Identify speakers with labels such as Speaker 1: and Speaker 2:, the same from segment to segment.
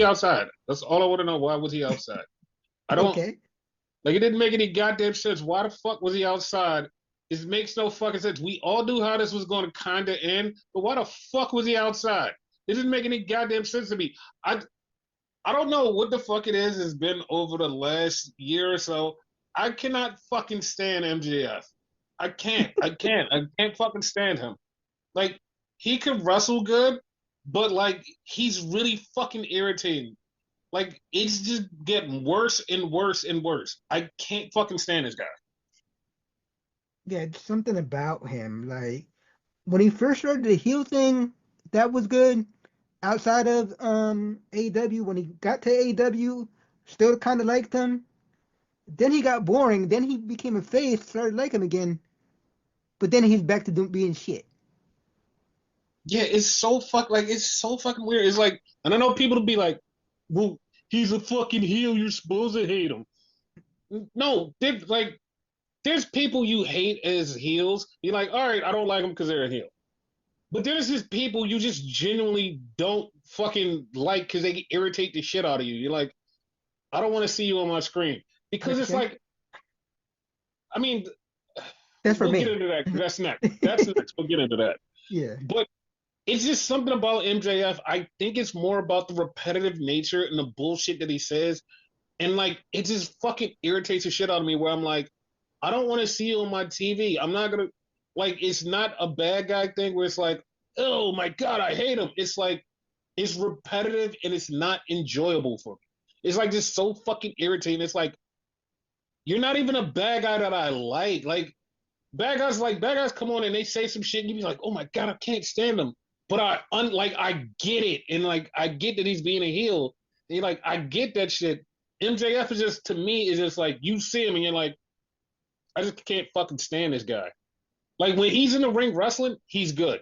Speaker 1: outside? That's all I want to know. Why was he outside? I don't
Speaker 2: Okay.
Speaker 1: like. It didn't make any goddamn sense. Why the fuck was he outside? It makes no fucking sense. We all knew how this was going to kind of end, but why the fuck was he outside? It didn't make any goddamn sense to me. I I don't know what the fuck it is. It's been over the last year or so. I cannot fucking stand MJF. I can't. I can't. I can't fucking stand him. Like he can wrestle good, but like he's really fucking irritating. Like it's just getting worse and worse and worse. I can't fucking stand this guy.
Speaker 2: Yeah, it's something about him. Like when he first started the heel thing, that was good. Outside of AEW, when he got to AEW, still kind of liked him. Then he got boring. Then he became a face, started liking him again. But then he's back to being shit.
Speaker 1: Yeah, it's so it's so fucking weird. It's like, and I know people to be like, "Well, he's a fucking heel. You're supposed to hate him." No, there's people you hate as heels. You're like, all right, I don't like them because they're a heel. But there's just people you just genuinely don't fucking like because they irritate the shit out of you. You're like, I don't want to see you on my screen because
Speaker 2: Like
Speaker 1: it's
Speaker 2: Shin.
Speaker 1: like, I mean,
Speaker 2: That's for
Speaker 1: we'll get
Speaker 2: me.
Speaker 1: into that. That's next. That's next. We'll get into that.
Speaker 2: Yeah.
Speaker 1: But it's just something about MJF. I think it's more about the repetitive nature and the bullshit that he says. And like, it just fucking irritates the shit out of me where I'm like, I don't want to see you on my TV. I'm not going to, like, it's not a bad guy thing where it's like, oh my God, I hate him. It's like, it's repetitive and it's not enjoyable for me. It's like just so fucking irritating. It's like, you're not even a bad guy that I like. Like bad guys come on and they say some shit and you be like, oh my God, I can't stand them. But I get it. And like, I get that he's being a heel. And you're like, I get that shit. MJF is just, to me, is just like, you see him and you're like, I just can't fucking stand this guy. Like when he's in the ring wrestling, he's good.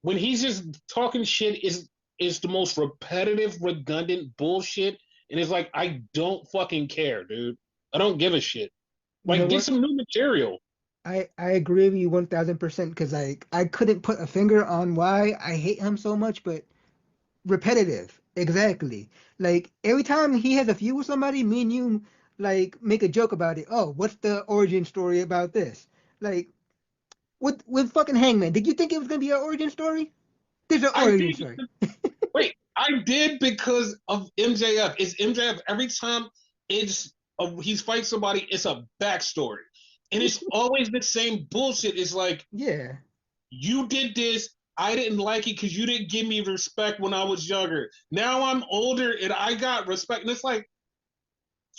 Speaker 1: When he's just talking shit is the most repetitive, redundant bullshit. And it's like, I don't fucking care, dude. I don't give a shit.
Speaker 2: You know
Speaker 1: Like, get
Speaker 2: what?
Speaker 1: some new material.
Speaker 2: I agree with you 1000% because I couldn't put a finger on why I hate him so much, but repetitive. Exactly. Like every time he has a feud with somebody, me and you like make a joke about it. Oh, what's the origin story about this? Like with fucking Hangman, did you think it was gonna be an origin story? There's an
Speaker 1: I
Speaker 2: origin
Speaker 1: did.
Speaker 2: story.
Speaker 1: Wait, I did because of MJF. It's MJF every time he's fighting somebody, it's a backstory. And it's always the same bullshit. It's like,
Speaker 2: Yeah.
Speaker 1: you did this. I didn't like it because you didn't give me respect when I was younger. Now I'm older and I got respect. And it's like,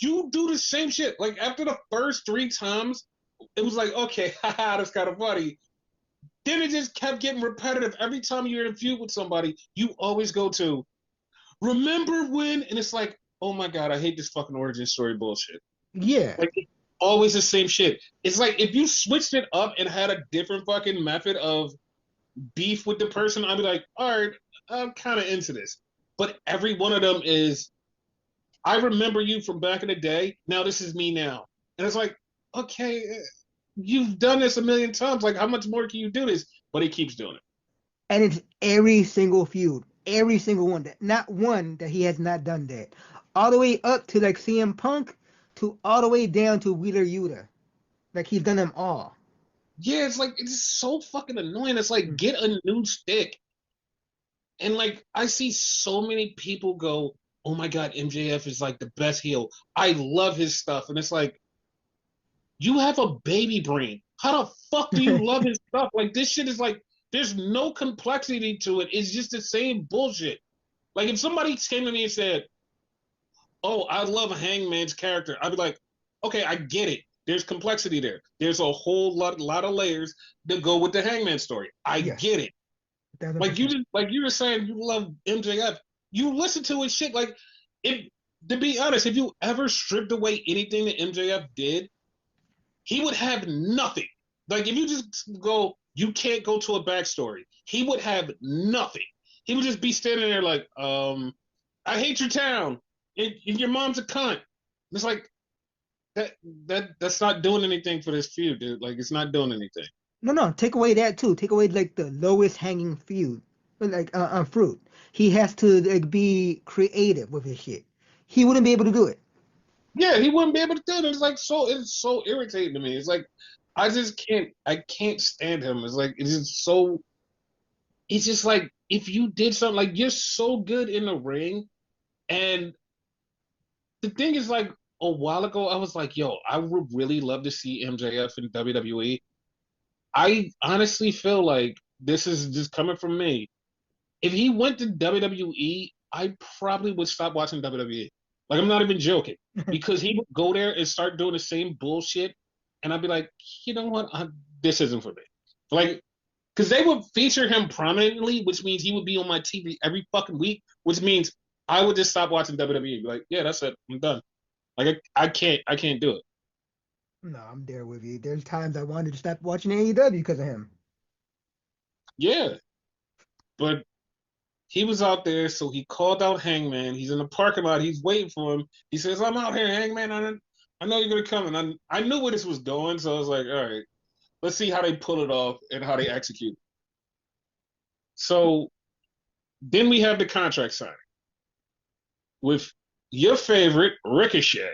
Speaker 1: you do the same shit. Like after the first three times, it was like, okay, haha, that's kind of funny. Then it just kept getting repetitive. Every time you're in a feud with somebody, you always go to, remember when? And it's like, oh my God, I hate this fucking origin story bullshit.
Speaker 2: Yeah.
Speaker 1: Like, always the same shit. It's like if you switched it up and had a different fucking method of beef with the person, I'd be like, all right, I'm kind of into this. But every one of them is, I remember you from back in the day. Now this is me now. And it's like, okay, you've done this a million times. Like, how much more can you do this? But he keeps doing it.
Speaker 2: And it's every single feud, every single one that not one that he has not done that. All the way up to like CM Punk to all the way down to Wheeler Yuta. Like he's done them all.
Speaker 1: Yeah, it's like, it's so fucking annoying. It's like, get a new stick. And like, I see so many people go, oh my God, MJF is like the best heel. I love his stuff. And it's like, you have a baby brain. How the fuck do you love his stuff? Like this shit is like there's no complexity to it. It's just the same bullshit. Like if somebody came to me and said, "Oh, I love Hangman's character," I'd be like, "Okay, I get it. There's complexity there. There's a whole lot of layers that go with the Hangman story. I
Speaker 2: Yes,
Speaker 1: get it." Like
Speaker 2: 1000%.
Speaker 1: you were saying you love MJF. You listen to his shit. Like if to be honest, if you ever stripped away anything that MJF did, he would have nothing. Like if you just go, you can't go to a backstory. He would have nothing. He would just be standing there like, I hate your town, and your mom's a cunt. It's like that that's not doing anything for this feud, dude. Like it's not doing anything.
Speaker 2: No, no, take away that too. Take away like the lowest hanging feud. like fruit. He has to like be creative with his shit. He wouldn't be able to do it.
Speaker 1: Yeah, he wouldn't be able to do it. It's so irritating to me. It's like I can't stand him. It's just like if you did something like you're so good in the ring, and the thing is like a while ago I was like, yo, I would really love to see MJF in WWE. I honestly feel like this is just coming from me. If he went to WWE, I probably would stop watching WWE. Like I'm not even joking because he would go there and start doing the same bullshit, and I'd be like, you know what, this isn't for me. Like, because they would feature him prominently, which means he would be on my TV every fucking week, which means I would just stop watching WWE. Be like, yeah, that's it, I'm done. Like I can't do it.
Speaker 2: No, I'm there with you. There's times I wanted to stop watching AEW because of him.
Speaker 1: Yeah, but he was out there, so he called out Hangman. He's in the parking lot. He's waiting for him. He says, "I'm out here, Hangman. I know you're gonna come." And I knew where this was going, so I was like, "All right, let's see how they pull it off and how they execute." So then we have the contract signing with your favorite Ricochet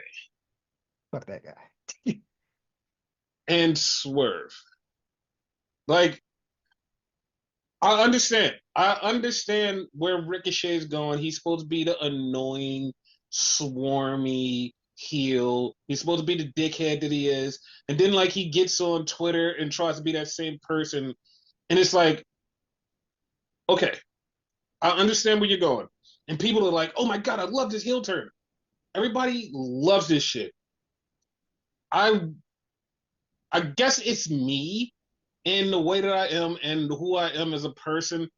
Speaker 2: Fuck that guy.
Speaker 1: and Swerve. Like I understand where Ricochet is going. He's supposed to be the annoying, swarmy heel. He's supposed to be the dickhead that he is. And then like he gets on Twitter and tries to be that same person. And it's like, okay, I understand where you're going. And people are like, oh my God, I love this heel turn. Everybody loves this shit. I I guess it's me and the way that I am and who I am as a person.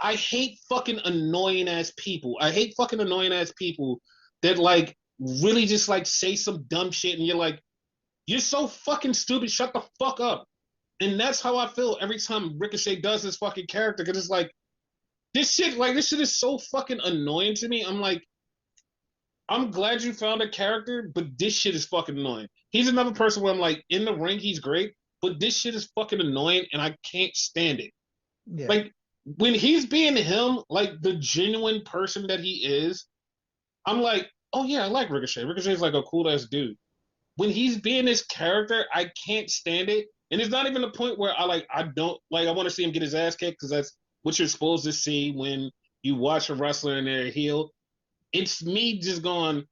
Speaker 1: I hate fucking annoying ass people. I hate fucking annoying ass people that like really just like say some dumb shit and you're like, you're so fucking stupid. Shut the fuck up. And that's how I feel every time Ricochet does this fucking character because it's like this shit is so fucking annoying to me. I'm like, I'm glad you found a character, but this shit is fucking annoying. He's another person where I'm like, in the ring, he's great, but this shit is fucking annoying and I can't stand it.
Speaker 2: Yeah,
Speaker 1: Like when he's being him, like the genuine person that he is, I'm like, oh yeah, I like Ricochet. Ricochet's like a cool ass dude. When he's being this character, I can't stand it. And it's not even the point where I don't like I want to see him get his ass kicked because that's what you're supposed to see when you watch a wrestler and they're heel. It's me just going,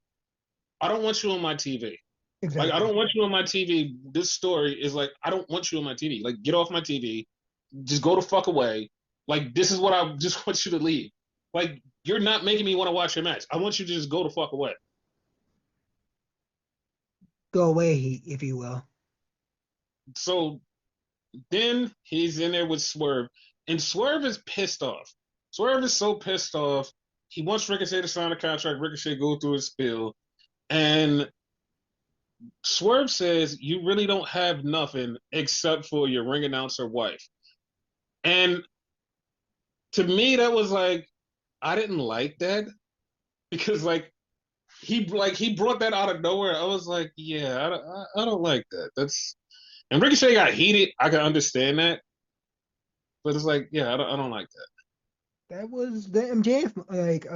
Speaker 1: I don't want you on my TV. Like I
Speaker 2: exactly.
Speaker 1: don't want you on my TV. This story is like I don't want you on my TV. Like get off my TV. Just go the fuck away. Like this is what I just want you to leave. Like you're not making me want to watch your match. I want you to just go the fuck away.
Speaker 2: Go away, if you will.
Speaker 1: So then he's in there with Swerve, and Swerve is pissed off. Swerve is so pissed off. He wants Ricochet to sign a contract. Ricochet go through his spiel, and Swerve says, "You really don't have nothing except for your ring announcer wife." And to me, that was like I didn't like that because he brought that out of nowhere. I was like, yeah, I don't like that. That's and Ricochet got heated. I can understand that, but it's like, yeah, I don't like that.
Speaker 2: That was the MJF like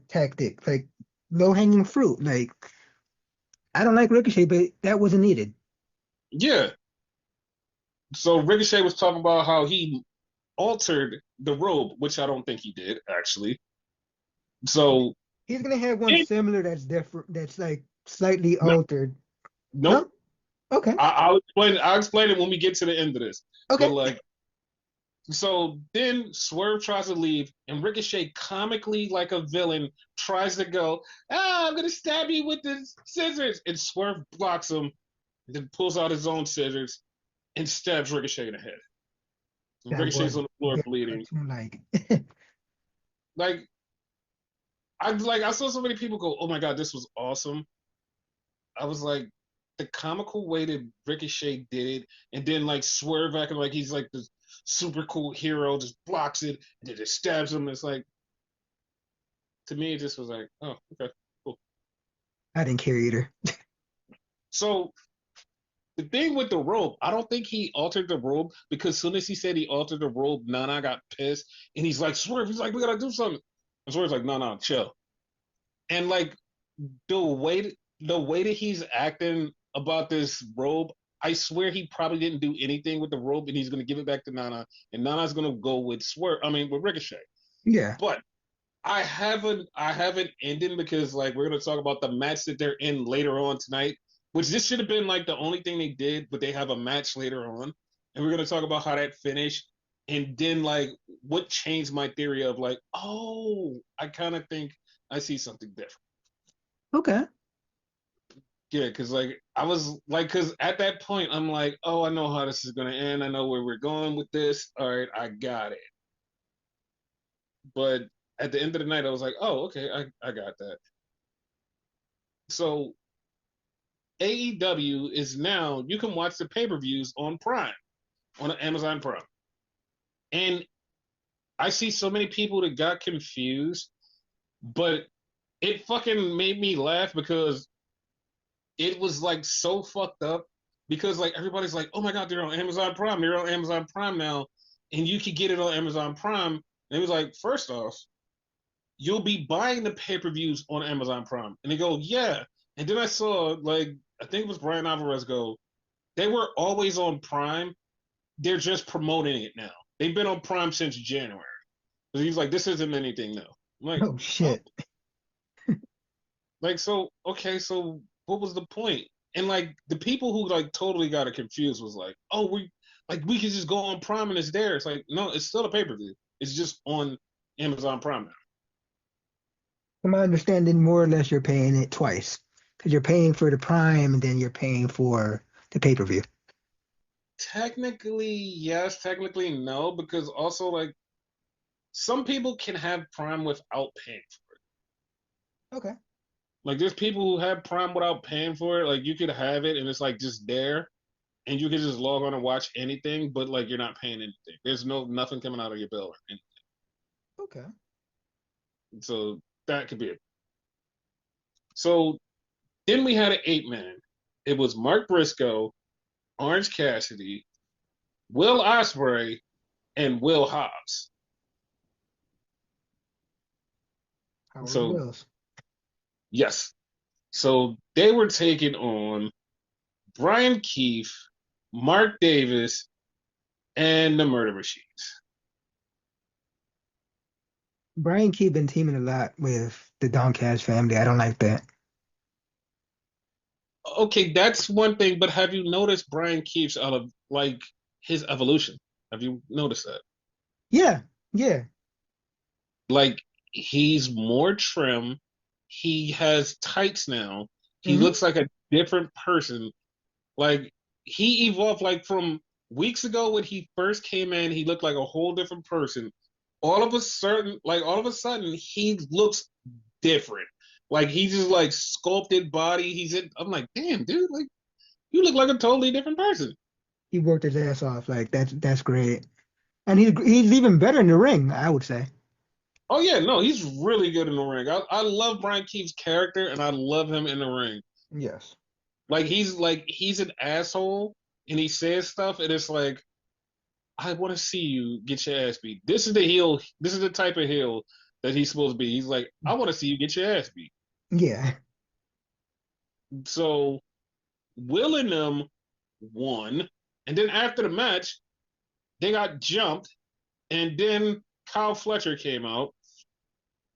Speaker 2: tactic, like low hanging fruit. Like I don't like Ricochet, but that wasn't needed.
Speaker 1: Yeah. So Ricochet was talking about how he altered the robe, which I don't think he did actually. So
Speaker 2: He's gonna have one
Speaker 1: it,
Speaker 2: similar that's different, that's like slightly
Speaker 1: no,
Speaker 2: altered.
Speaker 1: nope.
Speaker 2: No? Okay.
Speaker 1: I'll explain. I'll explain it when we get to the end of this. But
Speaker 2: Okay.
Speaker 1: like, so then Swerve tries to leave, and Ricochet, comically like a villain, tries to go. Ah, I'm gonna stab you with the scissors, and Swerve blocks him, and then pulls out his own scissors and stabs Ricochet in the head. And
Speaker 2: That
Speaker 1: Ricochet's
Speaker 2: was
Speaker 1: on the floor
Speaker 2: very
Speaker 1: bleeding.
Speaker 2: cartoon like.
Speaker 1: Like I saw so many people go, "Oh my god, this was awesome." I was like, the comical way that Ricochet did it, and then like Swerve acting like he's like this super cool hero, just blocks it, and then just stabs him. It's like to me, it just was like, oh, okay, cool.
Speaker 2: I didn't care either.
Speaker 1: So the thing with the robe, I don't think he altered the robe because as soon as he said he altered the robe, Nana got pissed and he's like, Swerve, he's like, we gotta do something. And Swerve's like, no, no, chill. And like the way that he's acting about this robe, I swear he probably didn't do anything with the robe and he's gonna give it back to Nana and Nana's gonna go with Swerve. I mean with Ricochet.
Speaker 2: Yeah.
Speaker 1: But I haven't ended because like we're gonna talk about the match that they're in later on tonight, which this should have been like the only thing they did, but they have a match later on, and we're gonna talk about how that finished, and then like what changed my theory of like, oh, I kind of think I see something different.
Speaker 2: Okay.
Speaker 1: Yeah, because like I was like, because at that point I'm like, oh, I know how this is gonna end. I know where we're going with this. All right, I got it. But at the end of the night, I was like, oh, okay, I got that. So AEW is now you can watch the pay-per-views on Prime, on Amazon Prime. And I see so many people that got confused, but it fucking made me laugh because it was like so fucked up because like everybody's like, "Oh my god, they're on Amazon Prime. They're on Amazon Prime now." And you could get it on Amazon Prime. And it was like, first off, you'll be buying the pay-per-views on Amazon Prime. And they go, "Yeah." And then I saw like I think it was Brian Alvarez go, they were always on Prime. They're just promoting it now. They've been on Prime since January. So he's like, this isn't anything new. I'm like,
Speaker 2: Oh
Speaker 1: oh,
Speaker 2: shit.
Speaker 1: like so okay, so what was the point? And like the people who like totally got it confused was like, oh, we can just go on Prime and it's there. It's like, no, it's still a pay-per-view. It's just on Amazon Prime now.
Speaker 2: From my understanding, more or less, you're paying it twice because you're paying for the Prime and then you're paying for the pay-per-view.
Speaker 1: Technically, yes, technically no, because also like some people can have Prime without paying for it.
Speaker 2: Okay.
Speaker 1: Like there's people who have Prime without paying for it. Like you could have it and it's like just there and you can just log on and watch anything, but like you're not paying anything. There's nothing coming out of your bill or anything.
Speaker 2: Okay.
Speaker 1: So that could be it. So then we had an 8 man. It was Mark Briscoe, Orange Cassidy, Will Ospreay, and Will Hobbs.
Speaker 2: Howard
Speaker 1: So
Speaker 2: Wills.
Speaker 1: yes. So they were taking on Brian Keefe, Mark Davis, and the Murder Machines.
Speaker 2: Brian Key been teaming a lot with the Doncast family. I don't like that.
Speaker 1: Okay, that's one thing, but have you noticed Brian Keefe's out of like his evolution? Have you noticed that?
Speaker 2: Yeah. Yeah.
Speaker 1: Like he's more trim. He has tights now. He
Speaker 2: Hmm.
Speaker 1: looks like a different person. Like he evolved like from weeks ago when he first came in, he looked like a whole different person. All of a sudden, he looks different. Like he's just like sculpted body. I'm like, damn, dude, like you look like a totally different person.
Speaker 2: He worked his ass off. Like that's great. And he's even better in the ring, I would say.
Speaker 1: Oh yeah, no, he's really good in the ring. I love Brian Keith's character and I love him in the ring.
Speaker 2: Yes.
Speaker 1: Like he's an asshole and he says stuff and it's like I want to see you get your ass beat. This is the heel. This is the type of heel that he's supposed to be. He's like, I want to see you get your ass beat.
Speaker 2: Yeah.
Speaker 1: So Will and them won, and then after the match, they got jumped, and then Kyle Fletcher came out,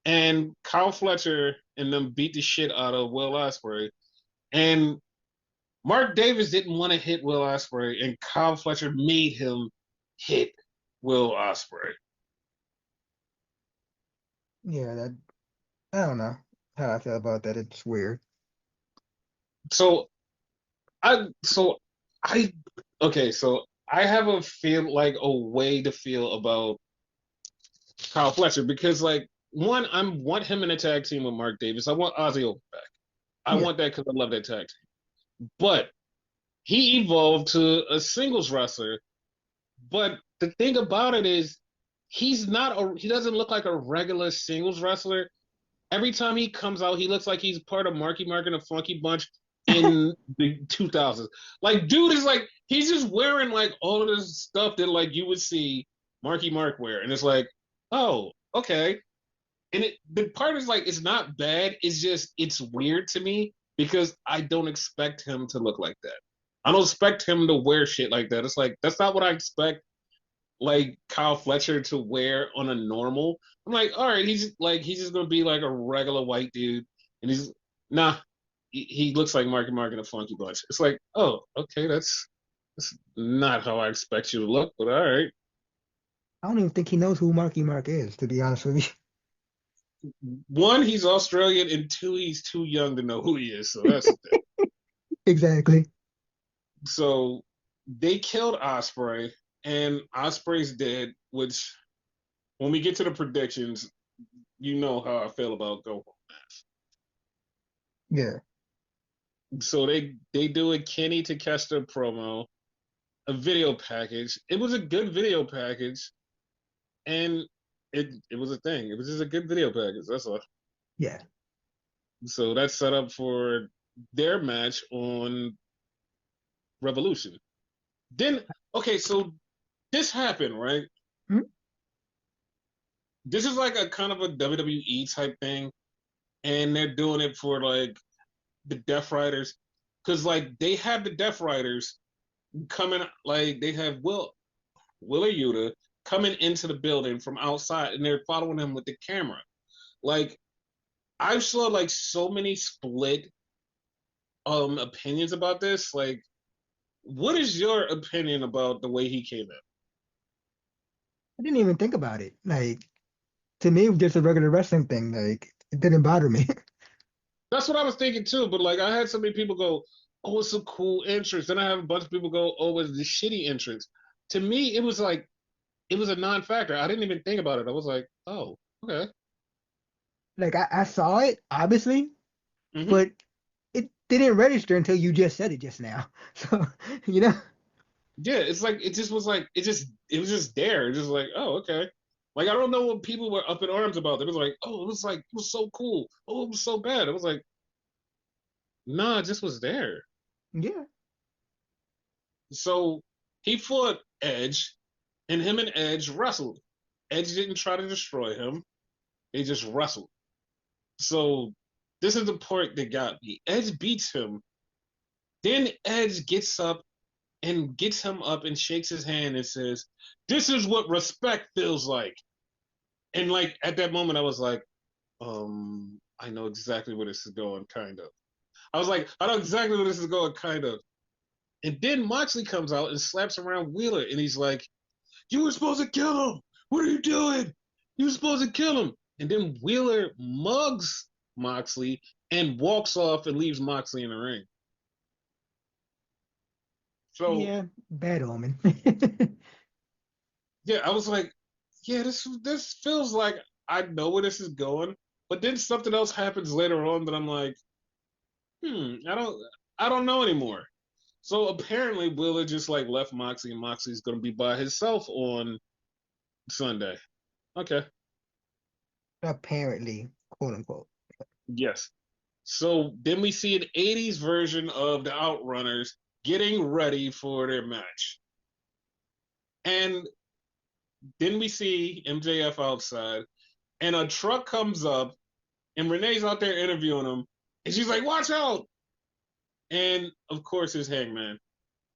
Speaker 1: and Kyle Fletcher and them beat the shit out of Will Ospreay, and Mark Davis didn't want to hit Will Ospreay, and Kyle Fletcher made him hit Will Ospreay.
Speaker 2: Yeah, that I don't know how I feel about that. It's weird.
Speaker 1: So so I okay, so I have a feel like a way to feel about Kyle Fletcher because like one, I want him in a tag team with Mark Davis. I want Ozzy Open back. I
Speaker 2: Yeah.
Speaker 1: want that because I love that tag team. But he evolved to a singles wrestler. But the thing about it is he doesn't look like a regular singles wrestler. Every time he comes out, he looks like he's part of Marky Mark and the Funky Bunch. in the 2000s. Like, dude is like, he's just wearing like all of this stuff that like you would see Marky Mark wear, and it's like, oh, okay. And the part is like, it's not bad. It's just it's weird to me because I don't expect him to look like that. I don't expect him to wear shit like that. It's like that's not what I expect like Kyle Fletcher to wear on a normal. I'm like, all right, he's just gonna be like a regular white dude, and he's nah. He looks like Marky Mark in a Funky Bunch. It's like, oh, okay, that's not how I expect you to look, but all right.
Speaker 2: I don't even think he knows who Marky Mark is, to be honest with you.
Speaker 1: One, he's Australian, and two, he's too young to know who he is. So that's the thing.
Speaker 2: Exactly.
Speaker 1: So they killed Osprey, and Osprey's dead. Which, when we get to the predictions, you know how I feel about Go Home Mass.
Speaker 2: Yeah.
Speaker 1: So they do a Kenny Takeshita promo, a video package. It was a good video package, and it was a thing. It was just a good video package. That's all.
Speaker 2: Yeah.
Speaker 1: So that's set up for their match on Revolution. Then okay, so this happened, right?
Speaker 2: Hmm?
Speaker 1: This is like a kind of a WWE type thing, and they're doing it for like the Death Riders, because like they have the Death Riders coming, like they have Willer Yuta coming into the building from outside, and they're following him with the camera. Like I've saw like so many split opinions about this. Like, what is your opinion about the way he came in?
Speaker 2: I didn't even think about it. Like, to me, it was just a regular wrestling thing. Like, it didn't bother me.
Speaker 1: That's what I was thinking too. But like, I had so many people go, "Oh, it's a cool entrance." Then I have a bunch of people go, "Oh, it's the shitty entrance." To me, it was like it was a non-factor. I didn't even think about it. I was like, "Oh, okay."
Speaker 2: Like, I saw it, obviously,
Speaker 1: Hmm.
Speaker 2: but it didn't register until you just said it just now. So, you know,
Speaker 1: Yeah, it's like it just was like it was just there. It's just like, oh, okay. Like I don't know what people were up in arms about. It was like, oh, it was so cool. Oh, it was so bad. It was like, nah, it just was there.
Speaker 2: yeah.
Speaker 1: So he fought Edge, and him and Edge wrestled. Edge didn't try to destroy him. They just wrestled. So this is the part that got me. Edge beats him. Then Edge gets him up and shakes his hand and says, "This is what respect feels like." And like at that moment, I was like, I know exactly where this is going, kind of. I was like, I know exactly where this is going, kind of. And then Moxley comes out and slaps around Wheeler, and he's like, "You were supposed to kill him. What are you doing? You were supposed to kill him." And then Wheeler mugs Moxley and walks off and leaves Moxley in the ring. So
Speaker 2: Yeah, bad omen.
Speaker 1: yeah, I was like, yeah, this feels like I know where this is going. But then something else happens later on that I'm like, I don't know anymore. So apparently Wheeler just like left Moxie, and Moxie's gonna be by himself on Sunday. Okay.
Speaker 2: Apparently, quote unquote.
Speaker 1: Yes. So then we see an 80s version of the Outrunners getting ready for their match. And then we see MJF outside, and a truck comes up, and Renee's out there interviewing him, and she's like, "Watch out!" And of course, it's Hangman.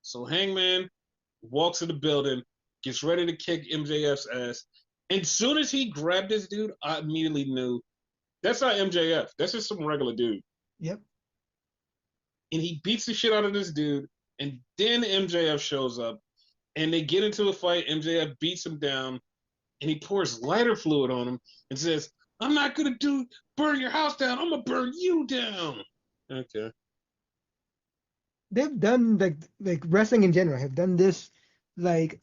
Speaker 1: So Hangman walks in the building, gets ready to kick MJF's ass. And as soon as he grabbed this dude, I immediately knew that's not MJF. That's just some regular dude.
Speaker 2: Yep.
Speaker 1: And he beats the shit out of this dude. And then MJF shows up and they get into a fight. MJF beats him down and he pours lighter fluid on him and says, "I'm not going to burn your house down. I'm going to burn you down." Okay.
Speaker 2: They've done like wrestling in general have done this like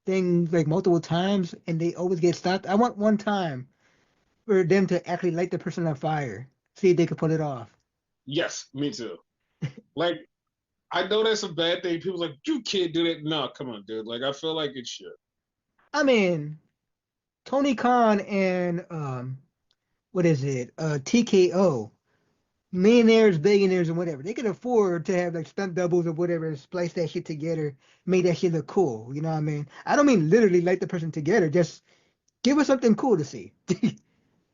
Speaker 2: thing like multiple times and they always get stopped. I want one time for them to actually light the person on fire, see if they could put it off.
Speaker 1: Yes, me too. Like, I know that's a bad thing. People like, you can't do that. No, come on, dude. Like, I feel like it should.
Speaker 2: I mean, Tony Khan and what is it? TKO. millionaires, billionaires, and whatever. They can afford to have like stunt doubles or whatever, splice that shit together, make that shit look cool. You know what I mean? I don't mean literally light the person together. Just give us something cool to see.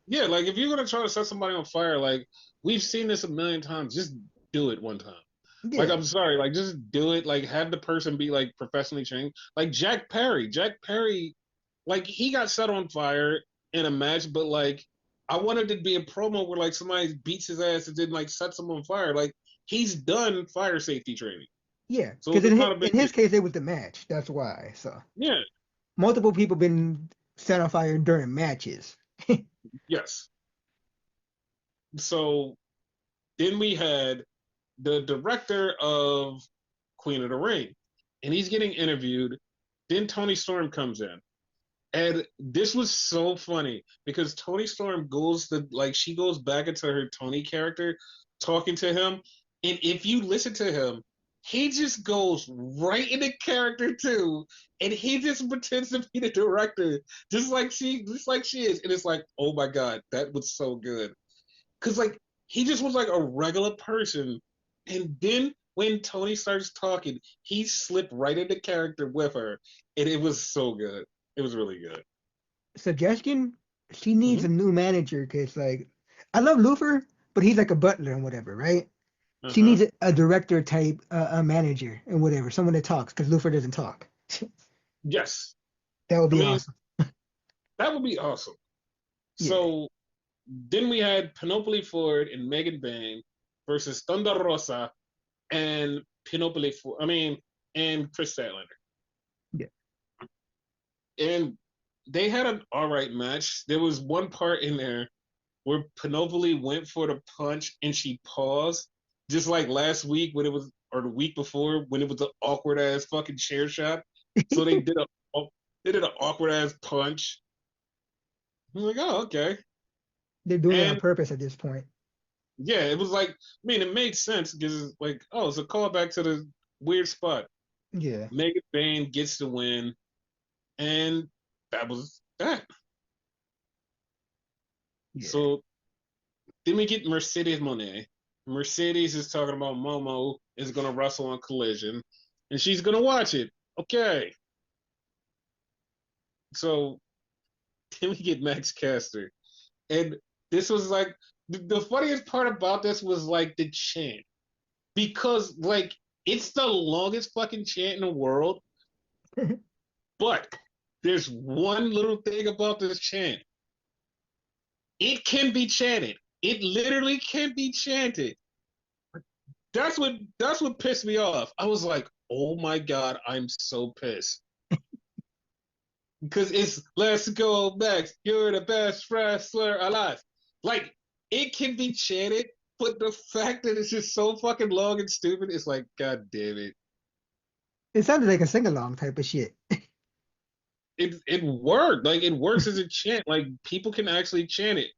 Speaker 1: Yeah, like if you're gonna try to set somebody on fire, like we've seen this a million times, just do it one time. Like
Speaker 2: Yeah,
Speaker 1: I'm sorry, like just do it. Like have the person be like professionally trained. Like Jack Perry. Jack Perry, like he got set on fire in a match, but like I wanted it to be a promo where like somebody beats his ass and then like sets him on fire. Like he's done fire safety training.
Speaker 2: yeah.
Speaker 1: So
Speaker 2: Because
Speaker 1: it's not a big
Speaker 2: in his
Speaker 1: deal.
Speaker 2: case, it was the match. That's why. So
Speaker 1: Yeah,
Speaker 2: multiple people been set on fire during matches.
Speaker 1: yes. So then we had the director of Queen of the Ring, and he's getting interviewed. Then Tony Storm comes in, and this was so funny because Tony Storm goes to like she goes back into her Tony character, talking to him, and if you listen to him, he just goes right into character too, and he just pretends to be the director, just like she is, and it's like, oh my god, that was so good because like he just was like a regular person, and then when Tony starts talking, he slipped right into character with her, and it was so good. It was really good.
Speaker 2: Suggestion: she needs
Speaker 1: Mm-hmm.
Speaker 2: a new manager because like I love Lufer, but he's like a butler and whatever, right?
Speaker 1: Uh
Speaker 2: She
Speaker 1: huh.
Speaker 2: needs a director type, a manager and whatever, someone that talks because Lufer doesn't talk.
Speaker 1: Yes.
Speaker 2: That would
Speaker 1: I
Speaker 2: be
Speaker 1: mean,
Speaker 2: awesome.
Speaker 1: that would be awesome.
Speaker 2: Yeah,
Speaker 1: So then we had Penelope Ford and Megan Bayne versus Thunder Rosa and Penelope Ford. I mean, and Chris Statlander.
Speaker 2: yeah.
Speaker 1: And they had an all right match. There was one part in there where Penelope went for the punch and she paused, just like last week when it was, or the week before when it was an awkward ass fucking chair shot. So they did an awkward ass punch. I'm like, oh okay,
Speaker 2: They're doing it on
Speaker 1: and
Speaker 2: purpose at this point.
Speaker 1: yeah, it was like, I mean, it made sense because it's like, oh, it's a callback to the weird spot.
Speaker 2: Yeah,
Speaker 1: Megan Bayne gets the win, and that was that.
Speaker 2: yeah.
Speaker 1: So then we get Mercedes Monet. Mercedes is talking about Momo is going to wrestle on Collision, and she's going to watch it. Okay. So then we get Max Caster. And this was like, the funniest part about this was like the chant. Because, like, it's the longest fucking chant in the world, but there's one little thing about this chant. It can be chanted. It literally can be chanted. That's what pissed me off. I was like, oh my god, I'm so pissed because it's let's go Max, you're the best wrestler alive. Like it can be chanted, but the fact that it's just so fucking long and stupid, it's like, god damn it.
Speaker 2: It sounded like a sing along type of shit.
Speaker 1: It worked. Like it works as a chant. Like people can actually chant it.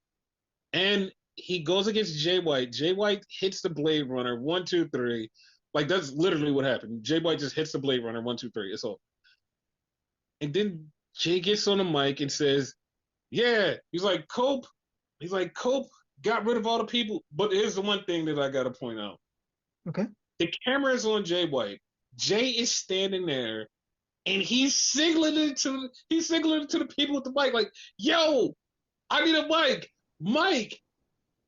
Speaker 1: And he goes against Jay White. Jay White hits the Blade Runner 1, 2, 3. Like that's literally what happened. Jay White just hits the Blade Runner 1, 2, 3. It's all. And then Jay gets on the mic and says, "Yeah." He's like, "Cope." He's like, "Cope got rid of all the people." But here's the one thing that I got to point out:
Speaker 2: Okay.
Speaker 1: the camera is on Jay White. Jay is standing there, and he's signaling it to the people with the mic, like, "Yo, I need a mic, Mike,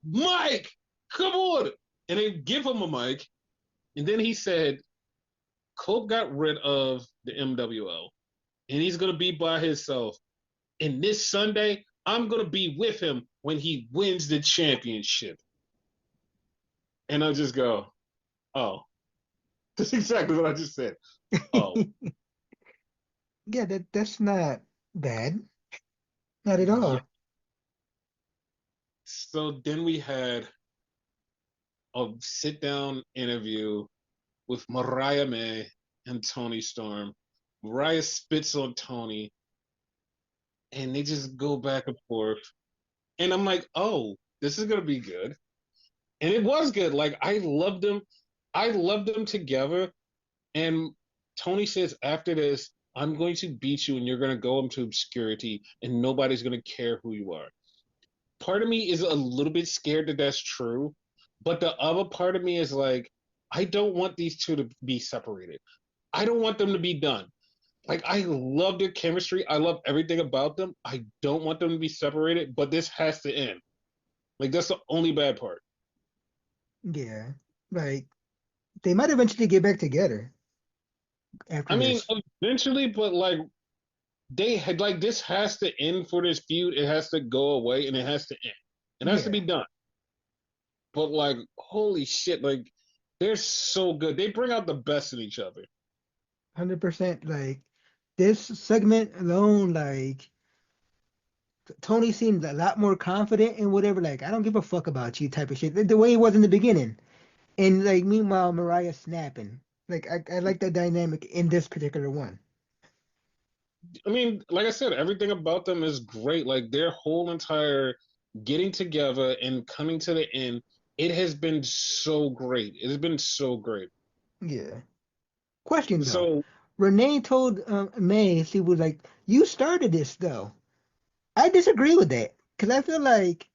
Speaker 1: Mike, come on!" And they give him a mic, and then he said, "Cope got rid of the MWO, and he's gonna be by himself. And this Sunday, I'm gonna be with him when he wins the championship." And I just go, "Oh, that's exactly what I just said." Oh,
Speaker 2: Yeah, that's not bad. Not at
Speaker 1: yeah.
Speaker 2: all.
Speaker 1: So then we had a sit down interview with Mariah May and Tony Storm. Mariah spits on Tony, and they just go back and forth. And I'm like, oh, this is gonna be good. And it was good. Like I loved them. I loved them together. And Tony says after this, I'm going to beat you and you're going to go into obscurity and nobody's going to care who you are. Part of me is a little bit scared that that's true, But the other part of me is like, I don't want these two to be separated. I don't want them to be done. Like, I love their chemistry. I love everything about them. I don't want them to be separated, but this has to end. Like, that's the only bad part.
Speaker 2: Yeah. Like they might eventually get back together after
Speaker 1: I mean,
Speaker 2: this.
Speaker 1: eventually, but like, they had, like, this has to end for this feud. It has to go away and it has to end. It has to be
Speaker 2: Yeah.
Speaker 1: done. But, like, holy shit, like, they're so good. They bring out the best in each other.
Speaker 2: 100%. Like this segment alone, like Tony seemed a lot more confident and whatever. Like, I don't give a fuck about you type of shit. The way he was in the beginning. And like meanwhile Mariah snapping. Like I like that dynamic in this particular one.
Speaker 1: I mean, like I said, everything about them is great. Like, their whole entire getting together and coming to the end, it has been so great. It has been so great.
Speaker 2: Yeah. Question though.
Speaker 1: So,
Speaker 2: Renee told May, she was like, "You started this though." I disagree with that because I feel like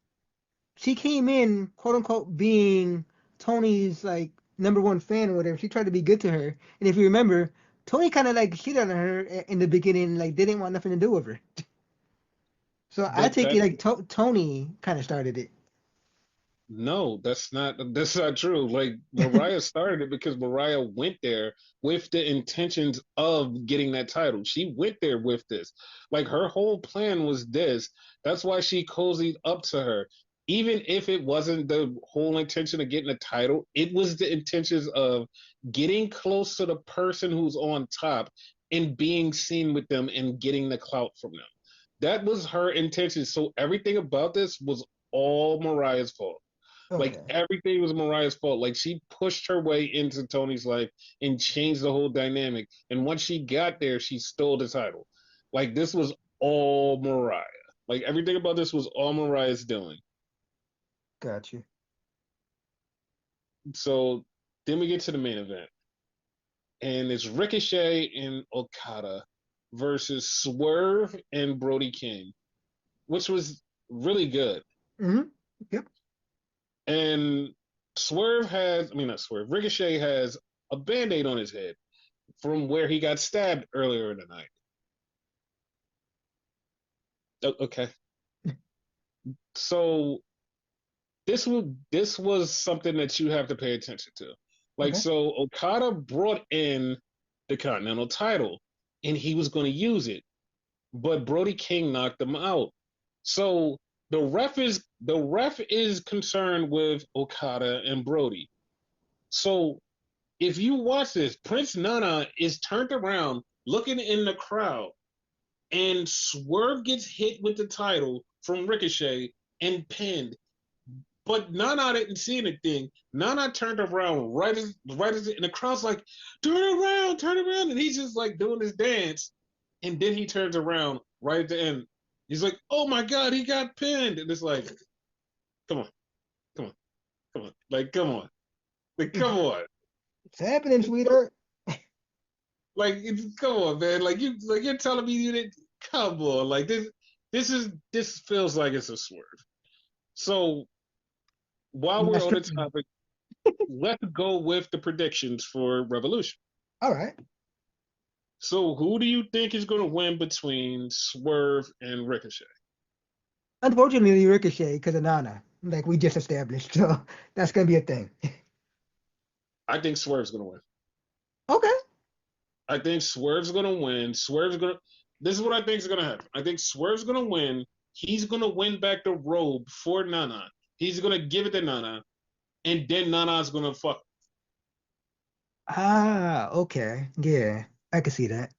Speaker 2: she came in, quote unquote, being Tony's like number one fan or whatever. She tried to be good to her, and if you remember, Tony kind of like shit on her in the beginning, like didn't want nothing to do with her. So I
Speaker 1: but
Speaker 2: take it
Speaker 1: that
Speaker 2: like Tony kind of started it.
Speaker 1: no, that's not true. Like, Mariah started it because Mariah went there with the intentions of getting that title. She went there with this. Like, her whole plan was this. That's why she cozied up to her. Even if it wasn't the whole intention of getting a title, it was the intentions of getting close to the person who's on top and being seen with them and getting the clout from them. That was her intention. So everything about this was all Mariah's fault. Like,
Speaker 2: Okay,
Speaker 1: everything was Mariah's fault. Like, she pushed her way into Tony's life and changed the whole dynamic. And once she got there, she stole the title. Like, this was all Mariah. Like, everything about this was all Mariah's doing.
Speaker 2: got you.
Speaker 1: So then we get to the main event, and it's Ricochet and Okada versus Swerve and Brody King, which was really good.
Speaker 2: Hmm. Yep.
Speaker 1: And I mean, not Swerve, Ricochet has a band aid on his head from where he got stabbed earlier in the night. Okay, so this was something that you have to pay attention to. Like,
Speaker 2: Okay.
Speaker 1: so Okada brought in the Continental title, and he was going to use it, but Brody King knocked him out. So the ref is concerned with Okada and Brody. So if you watch this, Prince Nana is turned around looking in the crowd, and Swerve gets hit with the title from Ricochet and pinned. But Nana didn't see anything. Nana turned around and the crowd's like, turn around, and he's just like doing his dance, and then he turns around right at the end. He's like, oh my god, he got pinned, and it's like, come on, come on, come on, like, come on, like, come on.
Speaker 2: It's happening, sweetheart.
Speaker 1: Like, come on, man. Like, you're telling me you didn't. Come on, like, this feels like it's a swerve. So while we're
Speaker 2: That's
Speaker 1: on the
Speaker 2: tripping.
Speaker 1: topic, let's go with the predictions for Revolution.
Speaker 2: All right.
Speaker 1: So who do you think is going to win between Swerve and Ricochet?
Speaker 2: Unfortunately, Ricochet because of Nana, like we just established. So that's gonna be a thing.
Speaker 1: I think Swerve's going to win.
Speaker 2: Okay.
Speaker 1: I think Swerve's going to win. Swerve's going to. This is what I think is going to happen. I think Swerve's going to win. He's going to win back the robe for Nana. He's going to give it to Nana, and then Nana's going to fuck.
Speaker 2: Ah, okay. Yeah, I can see that.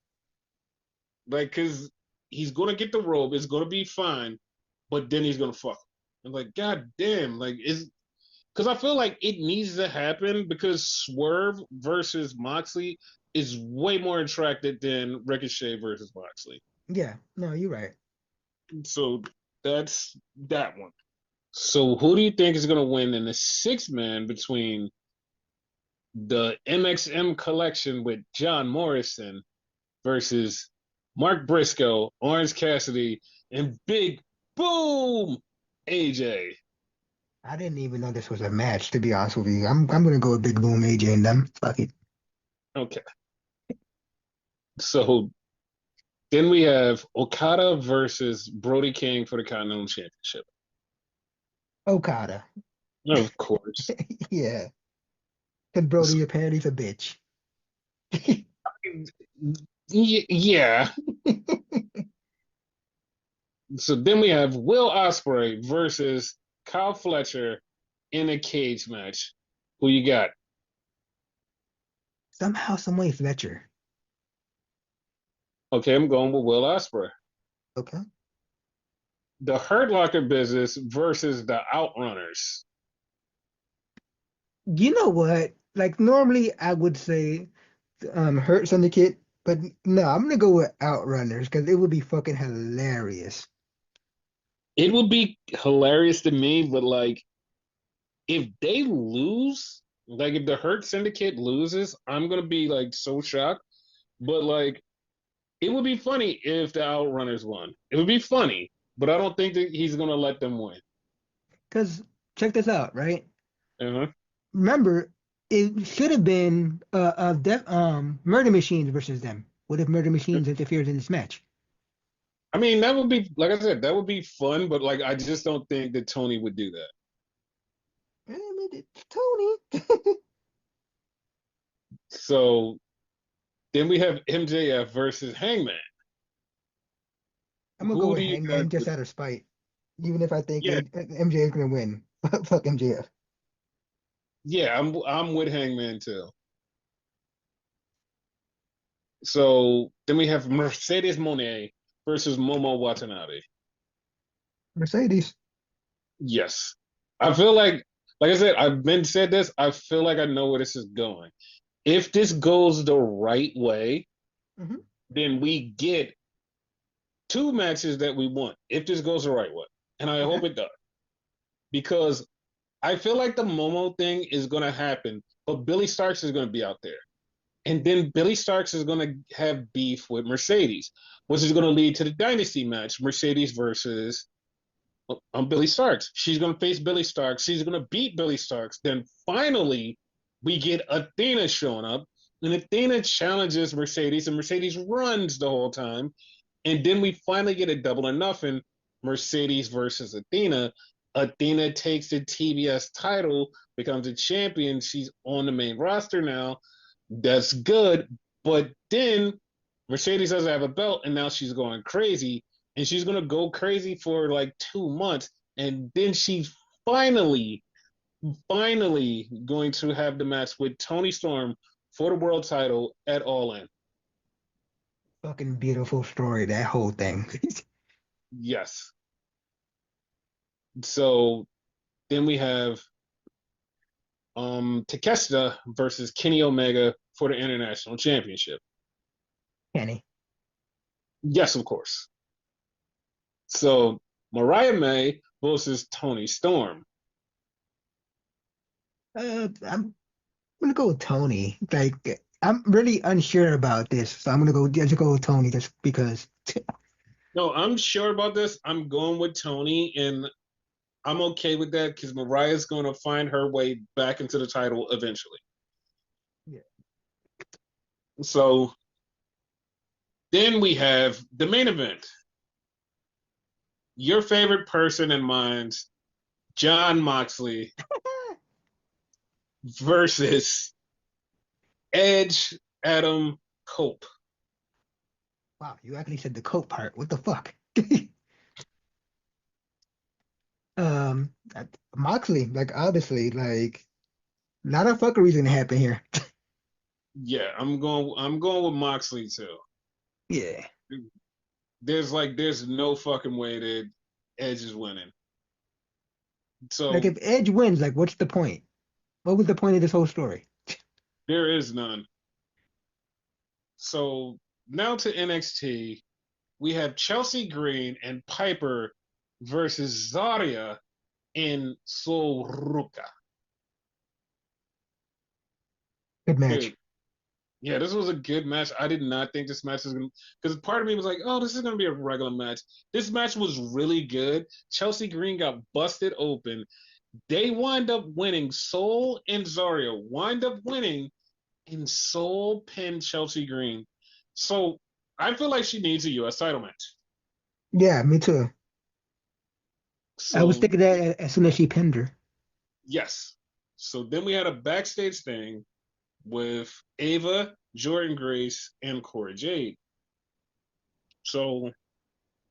Speaker 1: Like, cause he's gonna get the robe, it's gonna be fine, but then he's gonna fuck. I'm like, god damn, like, is because I feel like it needs to happen because Swerve versus Moxley is way more attractive than Ricochet versus Moxley.
Speaker 2: Yeah. No, you're right.
Speaker 1: So that's that one. So who do you think is gonna win in the six man between the MXM collection with John Morrison versus Mark Briscoe, Orange Cassidy, and Big Boom AJ?
Speaker 2: I didn't even know this was a match, to be honest with you. I'm gonna go with Big Boom AJ and them. Fuck it.
Speaker 1: Okay. So then we have Okada versus Brody King for the Continental Championship.
Speaker 2: Okada.
Speaker 1: Of course.
Speaker 2: Yeah. Cause
Speaker 1: So,
Speaker 2: Brody apparently is a bitch.
Speaker 1: yeah. So then we have Will Ospreay versus Kyle Fletcher in a cage match. Who you got?
Speaker 2: Somehow, someway, Fletcher.
Speaker 1: Okay, I'm going with Will Ospreay.
Speaker 2: Okay.
Speaker 1: The Hurt Locker Business versus the Outrunners.
Speaker 2: You know what? Like normally I would say Hurt Syndicate, but no, I'm gonna go with Outrunners because it would be fucking hilarious.
Speaker 1: It would be hilarious to me, but like if they lose, like if the Hurt Syndicate loses, I'm gonna be like so shocked. But like it would be funny if the Outrunners won. It would be funny, but I don't think that he's gonna let them win.
Speaker 2: Because check this out, right?
Speaker 1: Uh-huh.
Speaker 2: Remember, it should have been Murder Machines versus them. What if Murder Machines interferes in this match?
Speaker 1: I mean, that would be like I said, that would be fun, but like I just don't think that Tony would do that.
Speaker 2: I mean, it's Tony.
Speaker 1: So then we have MJF versus Hangman.
Speaker 2: I'm gonna go
Speaker 1: Who
Speaker 2: with
Speaker 1: do you got?
Speaker 2: Hangman just out of spite, even if I think
Speaker 1: Yeah,
Speaker 2: MJ is gonna win. Fuck MJF.
Speaker 1: yeah, I'm with Hangman too. So then we have Mercedes Monet versus Momo Watanabe.
Speaker 2: Mercedes.
Speaker 1: Yes. I feel like I said, I've been said this, I feel like I know where this is going. If this goes the right way,
Speaker 2: Hmm.
Speaker 1: then we get two matches that we want. If this goes the right way. And I
Speaker 2: Okay.
Speaker 1: hope it does. Because I feel like the Momo thing is gonna happen, but Billy Starks is gonna be out there. And then Billy Starks is going to have beef with Mercedes, which is going to lead to the dynasty match Mercedes versus Billy Starks. She's going to face Billy Starks. She's going to beat Billy Starks. Then finally, we get Athena showing up, and Athena challenges Mercedes, and Mercedes runs the whole time. And then we finally get a double or nothing Mercedes versus Athena. Athena takes the TBS title, becomes a champion. She's on the main roster now. That's good. But then Mercedes doesn't have a belt, and now she's going crazy. And she's going to go crazy for like 2 months. And then she's finally, finally going to have the match with Tony Storm for the world title at All In.
Speaker 2: Fucking beautiful story, that whole thing.
Speaker 1: Yes. So then we have Takeshita versus Kenny Omega for the International Championship.
Speaker 2: Kenny.
Speaker 1: Yes, of course. So Mariah May versus Tony Storm.
Speaker 2: I'm gonna go with Tony. Like I'm really unsure about this, so I'm gonna just go with Tony just because.
Speaker 1: No, I'm sure about this. I'm going with Tony, and I'm okay with that because Mariah's going to find her way back into the title eventually.
Speaker 2: Yeah.
Speaker 1: So then we have the main event. Your favorite person and mine's John Moxley versus Edge Adam Cope.
Speaker 2: Wow, you actually said the coat part. What the fuck? Moxley, like obviously, like a lot of fuckery's gonna happen here.
Speaker 1: Yeah, I'm going with Moxley too.
Speaker 2: Yeah.
Speaker 1: There's no fucking way that Edge is winning.
Speaker 2: Like
Speaker 1: So
Speaker 2: if Edge wins, like what's the point? What was the point of this whole story?
Speaker 1: there is none. So now to NXT, we have Chelsea Green and Piper versus Zarya in Soruka.
Speaker 2: Good match.
Speaker 1: Dude, yeah, this was a good match. I did not think this match was going to, because part of me was like, oh, this is going to be a regular match. This match was really good. Chelsea Green got busted open. They wind up winning. Sol and Zaria wind up winning, and Sol pinned Chelsea Green. So I feel like she needs a U.S. title match.
Speaker 2: Yeah, me too. I was
Speaker 1: So
Speaker 2: thinking that as soon as she pinned her.
Speaker 1: yes. So then we had a backstage thing with Ava, Jordan Grace, and Cora Jade. So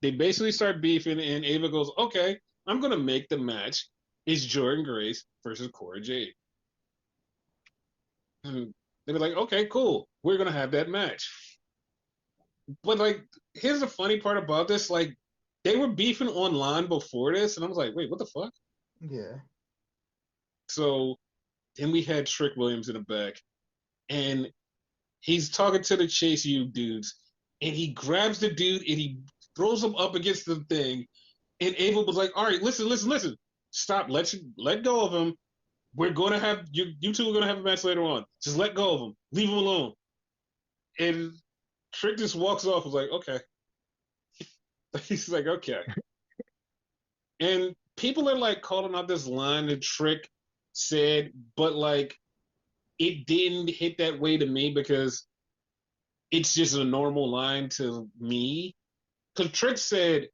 Speaker 1: they basically start beefing, and Ava goes, "Okay, I'm gonna make the match. It's Jordan Grace versus Cora Jade." And they were like, "Okay, cool. We're gonna have that match." But like, here's the funny part about this: like, they were beefing online before this, and I was like, "Wait, what the fuck?"
Speaker 2: Yeah.
Speaker 1: So then we had Trick Williams in the back, and he's talking to the Chase U dudes, and he grabs the dude and he throws him up against the thing. And Ava was like, "All right, listen, listen, listen. Stop. Let go of him. We're gonna have you two are gonna have a match later on. Just let go of him. Leave him alone." And Trick just walks off. Was like, "Okay." He's like, "Okay." And people are like calling out this line that Trick said, but like it didn't hit that way to me because it's just a normal line to me. Because Trick said,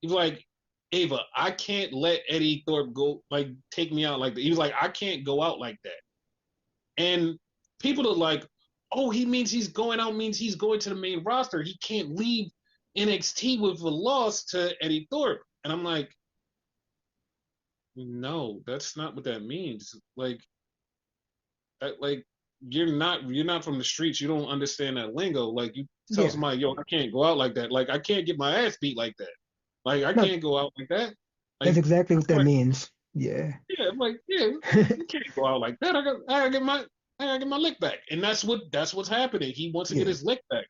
Speaker 1: he was like, "Ava, I can't let Eddie Thorpe go, like, take me out like that." He was like, "I can't go out like that." And people are like, "Oh, he means he's going out, means he's going to the main roster. He can't leave NXT with a loss to Eddie Thorpe." And I'm like, no, that's not what that means. Like you're not from the streets. You don't understand that lingo. Like you tell
Speaker 2: Yeah.
Speaker 1: somebody, "Yo, I can't go out like that. Like I can't get my ass beat like that. Like I
Speaker 2: No,
Speaker 1: can't go out like that."
Speaker 2: that's
Speaker 1: Like
Speaker 2: exactly what
Speaker 1: I'm
Speaker 2: that
Speaker 1: like,
Speaker 2: means. Yeah.
Speaker 1: yeah, I'm like, yeah, you can't go out like that. I gotta get my lick back. And that's what's happening. He wants to get
Speaker 2: Yeah.
Speaker 1: his lick back.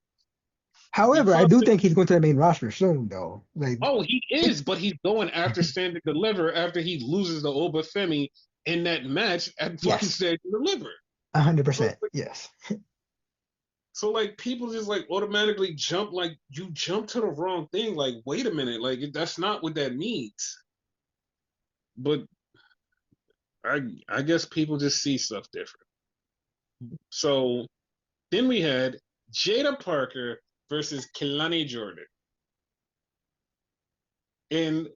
Speaker 2: However, I
Speaker 1: Because
Speaker 2: do think he's going to the main roster soon, though. Like,
Speaker 1: oh, he is, but he's going after Stand and Deliver after he loses the Obafemi in that match at fucking
Speaker 2: yes,
Speaker 1: Stand and Deliver. So
Speaker 2: 100%. Yes.
Speaker 1: so like people just like automatically jump, like you jump to the wrong thing. Like, wait a minute, like that's not what that means. But I guess people just see stuff different. So then we had Jada Parker versus Kelani Jordan. And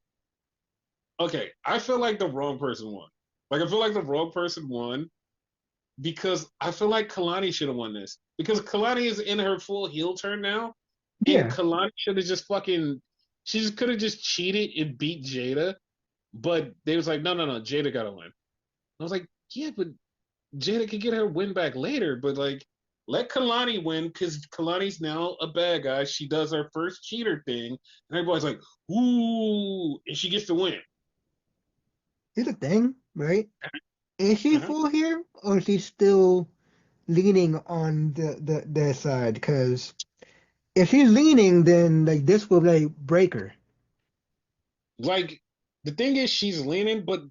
Speaker 1: okay, I feel like the wrong person won. Like I feel like the wrong person won because I feel like Kalani should have won this. Because Kalani is in her full heel turn now. And
Speaker 2: Yeah.
Speaker 1: Kalani should have just fucking she just could have just cheated and beat Jada. But they was like, no, no, no, Jada gotta win. I was like, yeah, but Jada could get her win back later, but like let Kalani win because Kalani's now a bad guy. She does her first cheater thing, and everybody's like, ooh, and she gets to win.
Speaker 2: Here's the thing, right? Is she
Speaker 1: Uh-huh.
Speaker 2: full here, or is she still leaning on the their side? Because if she's leaning, then like this will like break her.
Speaker 1: Like the thing is, she's leaning, but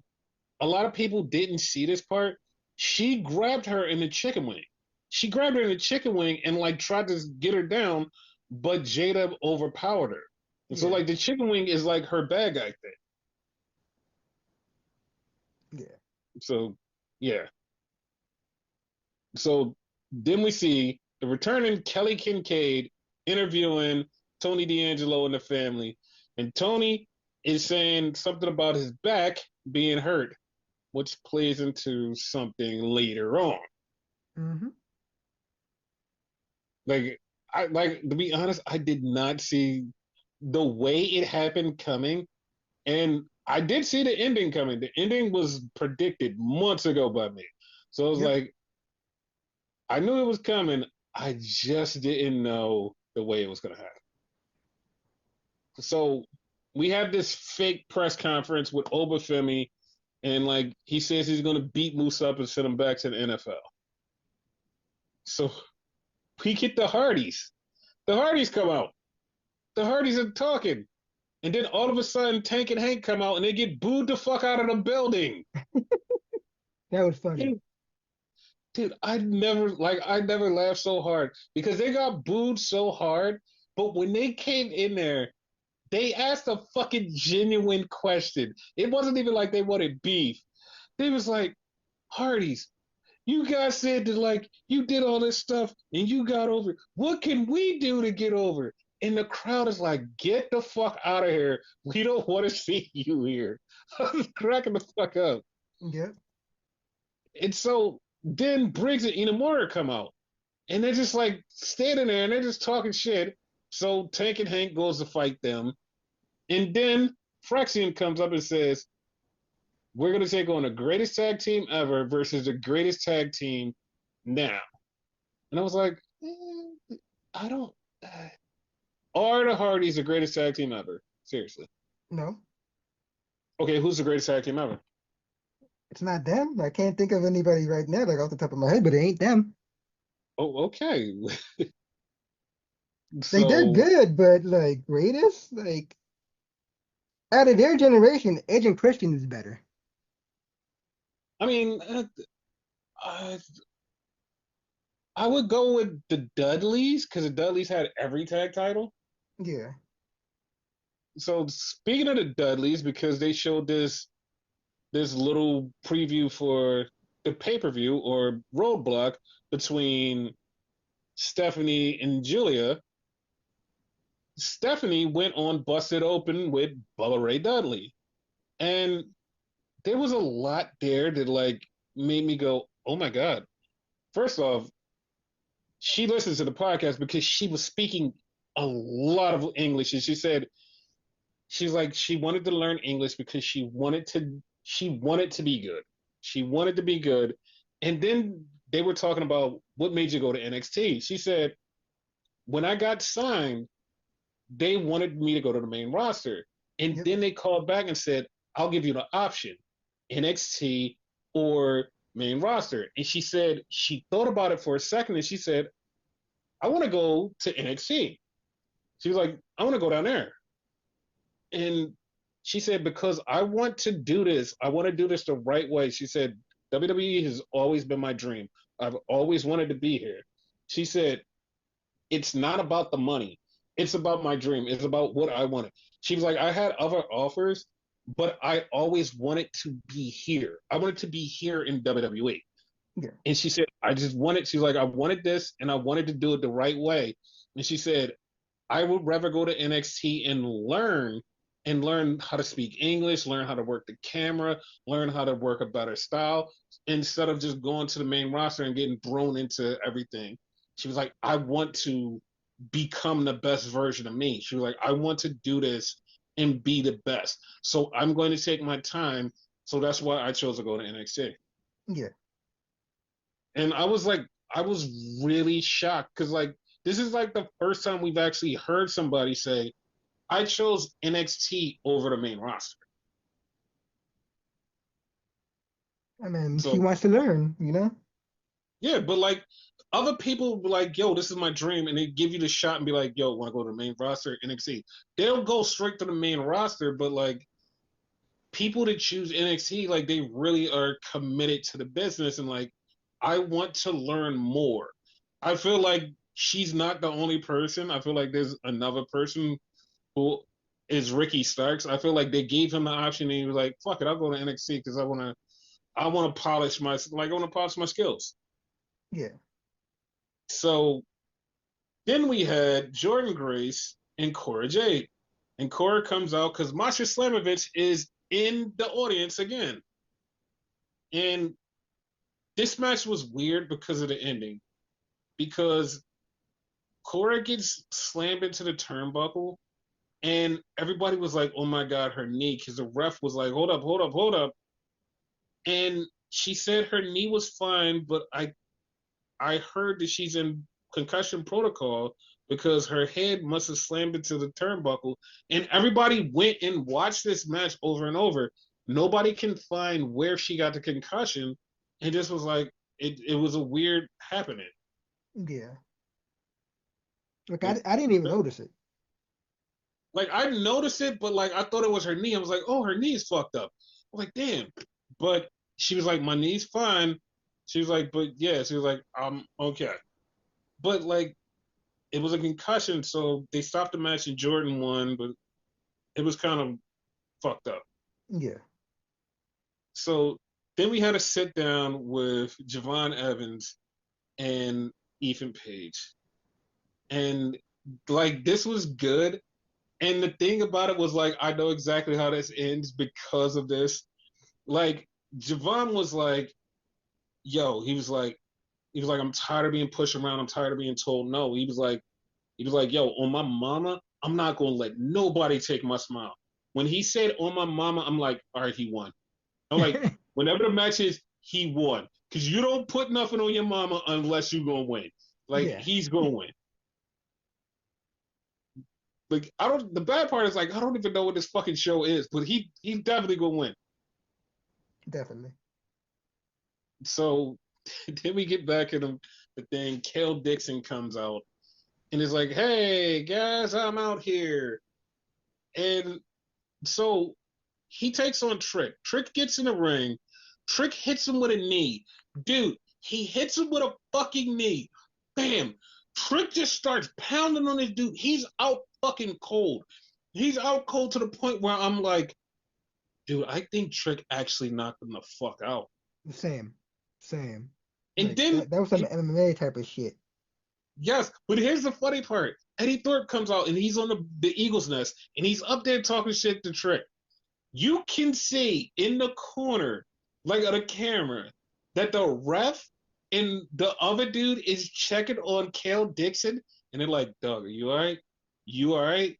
Speaker 1: a lot of people didn't see this part. She grabbed her in the chicken wing. She grabbed her in the chicken wing and like tried to get her down, but Jada overpowered her. And so
Speaker 2: Yeah.
Speaker 1: like the chicken wing is like her bad guy thing.
Speaker 2: Yeah.
Speaker 1: So yeah. So then we see the returning Kelly Kincaid interviewing Tony D'Angelo and the family. And Tony is saying something about his back being hurt, which plays into something later on.
Speaker 2: Hmm.
Speaker 1: Like like to be honest, I did not see the way it happened coming. And I did see the ending coming. The ending was predicted months ago by me. So I was
Speaker 2: Yep.
Speaker 1: like, I knew it was coming. I just didn't know the way it was going to happen. So we have this fake press conference with Obafemi, and like he says he's going to beat Moose up and send him back to the NFL. So we get the Hardys. The Hardys come out. The Hardys are talking. And then all of a sudden, Tank and Hank come out and they get booed the fuck out of the building.
Speaker 2: That was funny.
Speaker 1: Dude, dude, I never laughed so hard because they got booed so hard. But when they came in there, they asked a fucking genuine question. It wasn't even like they wanted beef. They was like, Hardys, you guys said that like you did all this stuff and you got over it. What can we do to get over it? And the crowd is like, get the fuck out of here. We don't want to see you here. I was cracking the fuck up.
Speaker 2: Yep.
Speaker 1: And so then Briggs and Inamura come out. And they're just like standing there and they're just talking shit. So Tank and Hank goes to fight them. And then Frexian comes up and says, we're going to take on the greatest tag team ever versus the greatest tag team now. And I was like, I don't. Are the Hardys the greatest tag team ever? Seriously.
Speaker 2: No,
Speaker 1: Okay, who's the greatest tag team ever?
Speaker 2: it's not them. I can't think of anybody right now, like off the top of my head, but it ain't them.
Speaker 1: Oh, okay.
Speaker 2: Like they're
Speaker 1: So,
Speaker 2: good, but like greatest, like out of their generation, Edge and Christian is better.
Speaker 1: I mean, I, I would go with the Dudleys because the Dudleys had every tag title.
Speaker 2: Yeah.
Speaker 1: So speaking of the Dudleys, because they showed this little preview for the pay-per-view or roadblock between Stephanie and Julia, Stephanie went on Busted Open with Bubba Ray Dudley. And there was a lot there that like made me go, oh my God. First off, she listens to the podcast because she was speaking a lot of English. And she said she's like she wanted to learn English because she wanted to be good. She wanted to be good. And then they were talking about what made you go to NXT. She said, when I got signed, they wanted me to go to the main roster. And
Speaker 2: Yep.
Speaker 1: then they called back and said, I'll give you the option, NXT or main roster. And she said she thought about it for a second and she said, I want to go to NXT. She was like, I want to go down there. And she said, because I want to do this, I want to do this the right way. She said, WWE has always been my dream. I've always wanted to be here. She said, it's not about the money. It's about my dream. It's about what I wanted. She was like, I had other offers, but I always wanted to be here. I wanted to be here in WWE.
Speaker 2: Yeah.
Speaker 1: And she said, I just wanted, she's like, I wanted this and I wanted to do it the right way. And she said, I would rather go to NXT and learn how to speak English, learn how to work the camera, learn how to work a better style instead of just going to the main roster and getting thrown into everything. She was like, I want to become the best version of me. She was like, I want to do this and be the best. So I'm going to take my time. So that's why I chose to go to NXT.
Speaker 2: Yeah.
Speaker 1: And I was like, I was really shocked because like this is like the first time we've actually heard somebody say, I chose NXT over the main roster.
Speaker 2: I mean, she
Speaker 1: So
Speaker 2: wants to learn, you know?
Speaker 1: yeah, but like other people be like, yo, this is my dream, and they give you the shot and be like, yo, want to go to the main roster, NXT. They'll go straight to the main roster, but like people that choose NXT, like they really are committed to the business and like I want to learn more. I feel like she's not the only person. I feel like there's another person who is Ricky Starks. I feel like they gave him the option and he was like, fuck it, I'll go to NXT because I want to polish my skills.
Speaker 2: Yeah.
Speaker 1: So then we had Jordan Grace and Cora Jade. And Cora comes out because Masha Slamovich is in the audience again. And this match was weird because of the ending. Because Cora gets slammed into the turnbuckle, and everybody was like, "Oh my God, her knee!" Because the ref was like, "Hold up, hold up, hold up," and she said her knee was fine, but I heard that she's in concussion protocol because her head must have slammed into the turnbuckle, and everybody went and watched this match over and over. Nobody can find where she got the concussion, and just was like, it was a weird happening.
Speaker 2: Yeah. Like
Speaker 1: Like,
Speaker 2: I didn't even notice it.
Speaker 1: like I noticed it, but like I thought it was her knee. I was like, oh, her knee's fucked up. I'm like, damn. But she was like, my knee's fine. She was like, but yeah, she was like, okay. But like it was a concussion, so they stopped the match and Jordan won, but it was kind of fucked up.
Speaker 2: Yeah.
Speaker 1: So Then we had a sit down with Javon Evans and Ethan Page. And like this was good. And the thing about it was like I know exactly how this ends because of this. Like Javon was like, yo, he was like, I'm tired of being pushed around. I'm tired of being told no. He was like, yo, on my mama, I'm not gonna let nobody take my smile. When he said on my mama, I'm like, all right, he won. I'm like, whenever the match is, he won. Cause you don't put nothing on your mama unless you're gonna win. Like
Speaker 2: Yeah,
Speaker 1: he's gonna win. Like I don't. The bad part is like I don't even know what this fucking show is, but he's definitely gonna win.
Speaker 2: definitely.
Speaker 1: So then we get back in the thing. Kel Dixon comes out and is like, "Hey guys, I'm out here." And so he takes on Trick. Trick gets in the ring. Trick hits him with a knee. Dude, he hits him with a fucking knee. Bam. Trick just starts pounding on this dude. He's out fucking cold. He's out cold to the point where I'm like, dude, I think Trick actually knocked him the fuck out.
Speaker 2: Same, same.
Speaker 1: And
Speaker 2: Like
Speaker 1: then,
Speaker 2: that was some MMA type of shit.
Speaker 1: yes, but here's the funny part. Eddie Thorpe comes out and he's on the Eagle's Nest and he's up there talking shit to Trick. You can see in the corner, like of the camera, that the ref and the other dude is checking on Kel Dixon, and they're like, "Doug, are you all right? You all right?"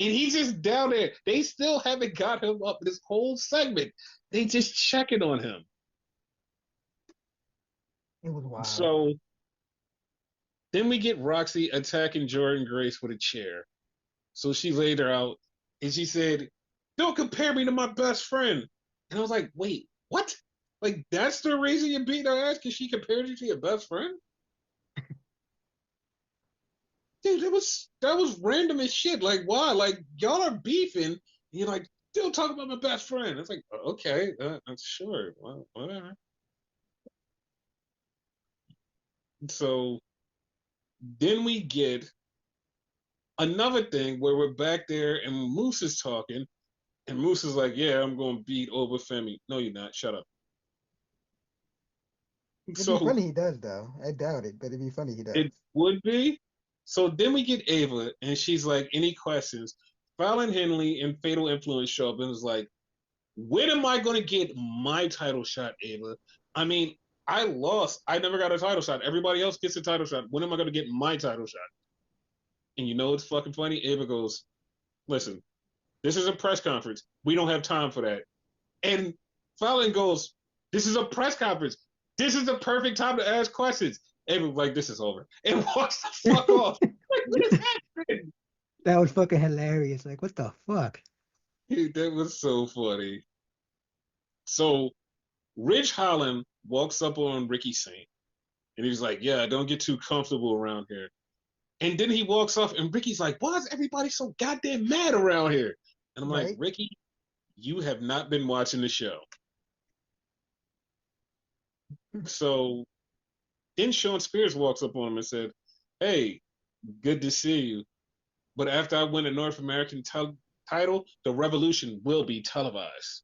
Speaker 1: And he's just down there. They still haven't got him up this whole segment. They just checking on him.
Speaker 2: It was wild.
Speaker 1: So then we get Roxy attacking Jordan Grace with a chair. So she laid her out, and she said, "Don't compare me to my best friend." And I was like, "Wait, what? Like that's the reason you're beating her ass because she compared you to your best friend?" Dude, that was random as shit. Like, why? Like, y'all are beefing. And you're like, "Don't talk about my best friend." It's like, okay, sure, well, whatever. So then we get another thing where we're back there and Moose is talking, and Moose is like, "Yeah, I'm gonna beat over Femi." No, you're not. Shut up.
Speaker 2: It'd be
Speaker 1: So
Speaker 2: funny he does though. I doubt it, but it'd be funny he
Speaker 1: it
Speaker 2: does.
Speaker 1: would be. So then we get Ava, and she's like, "Any questions?" Fallon Henley and Fatal Influence show up and is like, "When am I going to get my title shot, Ava? I mean, I lost. I never got a title shot. Everybody else gets a title shot. When am I going to get my title shot?" And you know it's fucking funny? Ava goes, "Listen, this is a press conference. We don't have time for that." And Fallon goes, "This is a press conference. This is the perfect time to ask questions." Ava like, "This is over," and walks the fuck off. Like, what is happening?
Speaker 2: That was fucking hilarious. Like, what the fuck?
Speaker 1: Dude, that was so funny. So Ridge Holland walks up on Ricky Saint and he's like, "Yeah, don't get too comfortable around here." And then he walks off and Ricky's like, "Why is everybody so goddamn mad around here?" And I'm like,
Speaker 2: Right?
Speaker 1: "Ricky, you have not been watching the show." So then Sean Spears walks up on him and said, "Hey, good to see you. But after I win a North American title, the revolution will be televised."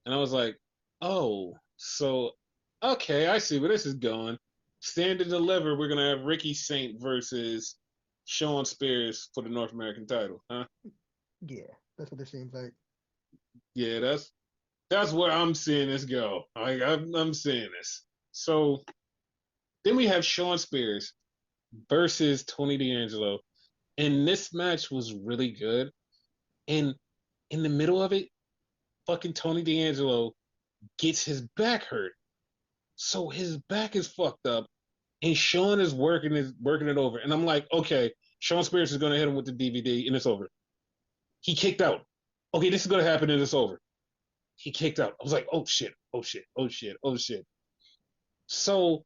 Speaker 1: And I was like, "Oh, so okay, I see where this is going. Stand and deliver. We're gonna have Ricky Saint versus Sean Spears for the North American title, huh?"
Speaker 2: Yeah, that's what it seems like.
Speaker 1: Yeah, that's where I'm seeing this go. I'm seeing this. So then we have Sean Spears versus Tony D'Angelo, and this match was really good. And in the middle of it, fucking Tony D'Angelo gets his back hurt, so his back is fucked up, and Sean is working it over. And I'm like, okay, Sean Spears is gonna hit him with the DVD, and it's over. He kicked out. Okay, this is gonna happen, and it's over. He kicked out. I was like, oh shit, oh shit, oh shit, oh shit. So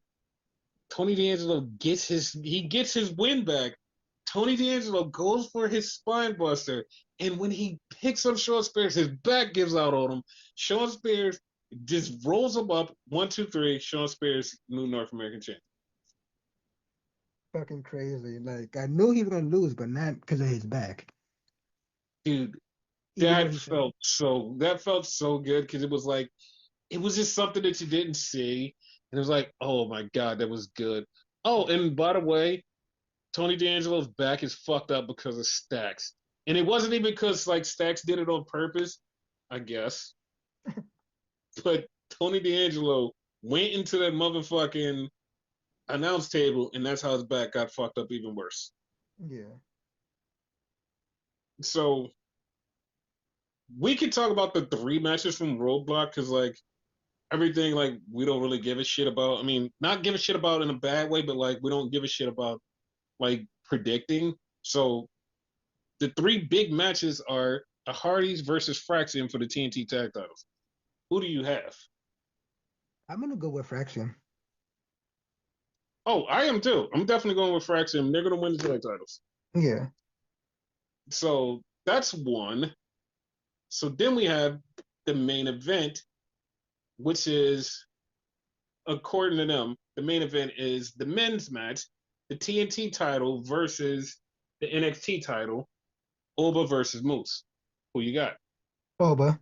Speaker 1: Tony D'Angelo gets his win back. Tony D'Angelo goes for his spine buster, and when he picks up Sean Spears, his back gives out on him. Sean Spears just rolls him up. 1, 2, 3. Sean Spears, new North American champion.
Speaker 2: Fucking crazy. Like, I knew he was gonna lose, but not because of his back.
Speaker 1: Dude,
Speaker 2: Even though
Speaker 1: that
Speaker 2: he said,
Speaker 1: felt so that felt so good because it was like it was just something that you didn't see, and it was like, oh my god, that was good. Oh, and by the way, Tony D'Angelo's back is fucked up because of Stacks, and it wasn't even because like Stacks did it on purpose, I guess, but Tony D'Angelo went into that motherfucking announce table, and that's how his back got fucked up even worse.
Speaker 2: Yeah.
Speaker 1: So we could talk about the three matches from Roadblock because like everything like we don't really give a shit about. I mean, not give a shit about in a bad way, but like we don't give a shit about like predicting. So the three big matches are the Hardys versus Fraction for the TNT tag titles. Who do you have?
Speaker 2: I'm gonna go with Fraction.
Speaker 1: Oh, I am too. I'm definitely going with Fraction. They're gonna win the tag titles.
Speaker 2: Yeah.
Speaker 1: So that's one. So then we have the main event, which is according to them, the main event is the men's match, the TNT title versus the NXT title, Oba versus Moose. Who you got?
Speaker 2: Boba,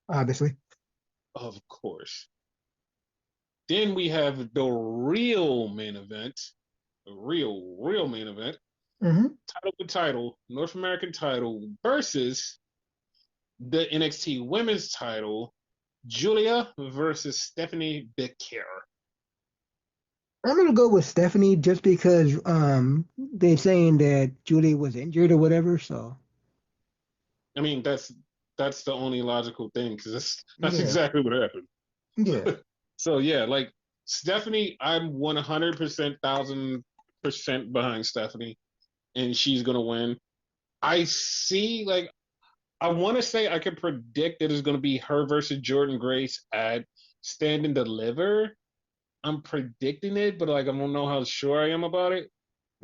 Speaker 2: obviously.
Speaker 1: Of course. Then we have the real main event, the real main event,
Speaker 2: Mm-hmm.
Speaker 1: title to title, North American title versus the NXT women's title, Julia versus Stephanie Becker.
Speaker 2: I'm gonna go with Stephanie just because they're saying that Julie was injured or whatever. So
Speaker 1: I mean, that's the only logical thing because that's
Speaker 2: yeah,
Speaker 1: exactly what happened.
Speaker 2: yeah,
Speaker 1: So yeah, like Stephanie, I'm 100% 1000% behind Stephanie, and she's gonna win. I see, like, I want to say I can predict that it's gonna be her versus Jordan Grace at Stand and Deliver. I'm predicting it, but like I don't know how sure I am about it.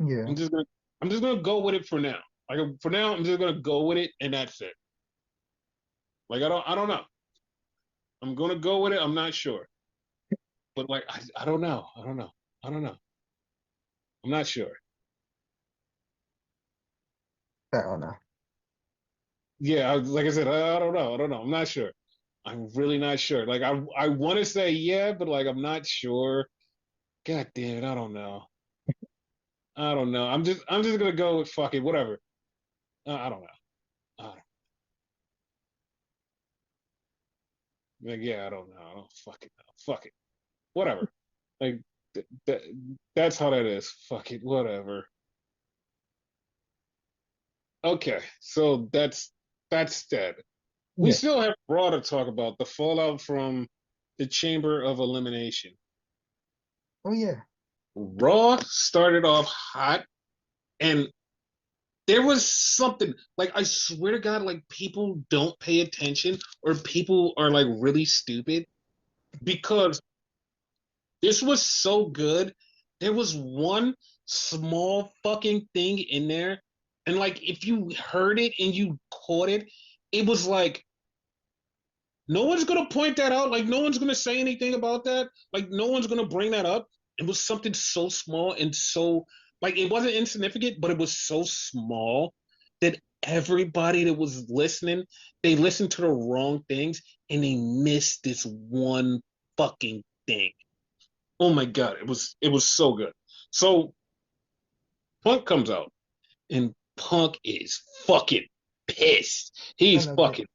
Speaker 2: yeah.
Speaker 1: I'm just gonna I'm just gonna go with it for now. Like for now, I'm just gonna go with it, and that's it. Like I don't know. I'm gonna go with it. I'm not sure, but like I don't know. I don't know. I don't know. I'm not sure.
Speaker 2: I don't know.
Speaker 1: Yeah, like I said, I don't know. I don't know. I'm not sure. I'm really not sure. Like I want to say yeah, but like I'm not sure. God damn it, I don't know. I don't know. I'm just gonna go with fuck it, whatever. I don't know. I don't, like yeah, I don't know. I don't fucking know. Fuck it, whatever. Like th- that's how that is. Fuck it, whatever. Okay, so that's that. We
Speaker 2: Yeah.
Speaker 1: still have Raw to talk about the fallout from the Chamber of Elimination.
Speaker 2: Oh yeah.
Speaker 1: Raw started off hot, and there was something like I swear to God, like people don't pay attention or people are like really stupid because this was so good. There was one small fucking thing in there, and like if you heard it and you caught it, it was like no one's gonna point that out. Like no one's gonna say anything about that. Like no one's gonna bring that up. It was something so small and so like it wasn't insignificant, but it was so small that everybody that was listening, they listened to the wrong things and they missed this one fucking thing. Oh my god, it was so good. So Punk comes out and Punk is fucking pissed.
Speaker 2: I
Speaker 1: He's
Speaker 2: loved it.
Speaker 1: fucking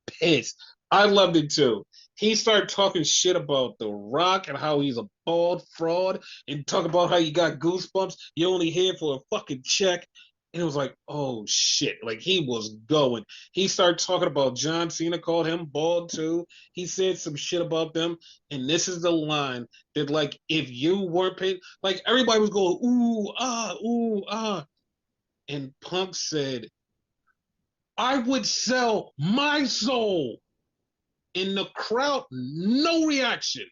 Speaker 1: pissed. I loved it too. He started talking shit about The Rock and how he's a bald fraud and talk about how you got goosebumps. You're only here for a fucking check. And it was like, oh shit. Like he was going. He started talking about John Cena, called him bald too. He said some shit about them. And this is the line that, like, if you weren't paid, like everybody was going, ooh, ah. And Punk said, I would sell my soul. In the crowd, no reaction.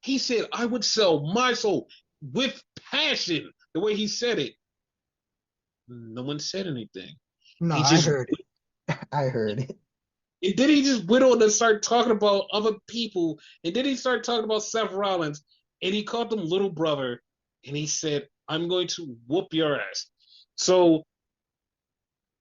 Speaker 1: He said, I would sell my soul with passion, the way he said it. No one said anything.
Speaker 2: No,
Speaker 1: He
Speaker 2: I
Speaker 1: just,
Speaker 2: heard it. I heard it.
Speaker 1: and then he just went on and started talking about other people. And then he started talking about Seth Rollins. And he called him little brother. And he said, I'm going to whoop your ass. So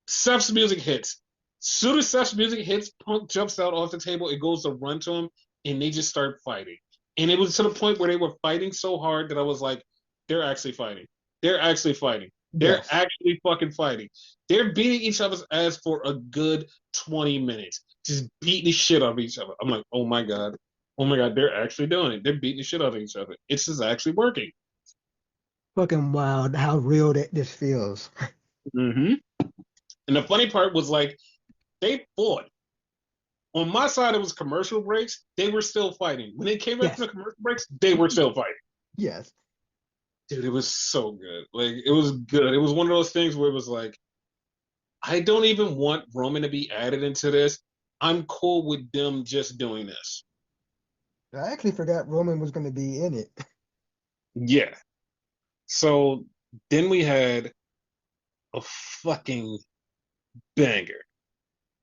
Speaker 1: Seth's music hits. Soon as Seth's music hits, Punk jumps out off the table. It goes to run to him. and they just start fighting. And it was to the point where they were fighting so hard that I was like, they're actually fighting. They're actually fighting. They're
Speaker 2: Yes.
Speaker 1: actually fucking fighting. They're beating each other's ass for a good 20 minutes. Just beating the shit out of each other. I'm like, oh my God. Oh my God, they're actually doing it. They're beating the shit out of each other. It's just actually working.
Speaker 2: Fucking wild how real that this feels.
Speaker 1: Mm-hmm. And the funny part was like, they fought. On my side, it was commercial breaks. They were still fighting. When they came back from
Speaker 2: Yes.
Speaker 1: the commercial breaks, they were still fighting.
Speaker 2: Yes.
Speaker 1: Dude, it was so good. Like, it was good. It was one of those things where it was like, I don't even want Roman to be added into this. I'm cool with them just doing this.
Speaker 2: I actually forgot Roman was going to be in it.
Speaker 1: Yeah. So then we had a fucking banger.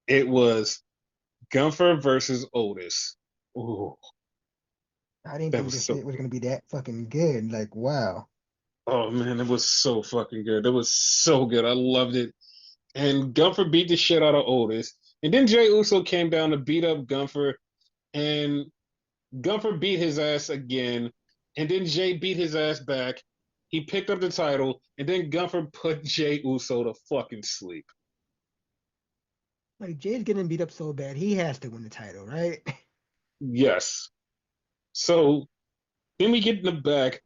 Speaker 1: It was Gunther versus Otis. Ooh,
Speaker 2: I didn't
Speaker 1: that
Speaker 2: think
Speaker 1: was
Speaker 2: this
Speaker 1: so.
Speaker 2: shit was going to be that fucking good. Like, wow.
Speaker 1: Oh man, it was so fucking good. It was so good. I loved it. And Gunther beat the shit out of Otis. And then Jay Uso came down to beat up Gunther, and Gunther beat his ass again. And then Jay beat his ass back. He picked up the title, and then Gunther put Jay Uso to fucking sleep.
Speaker 2: Like, Jay's getting beat up so bad, he has to win the title, right?
Speaker 1: Yes. So then we get in the back.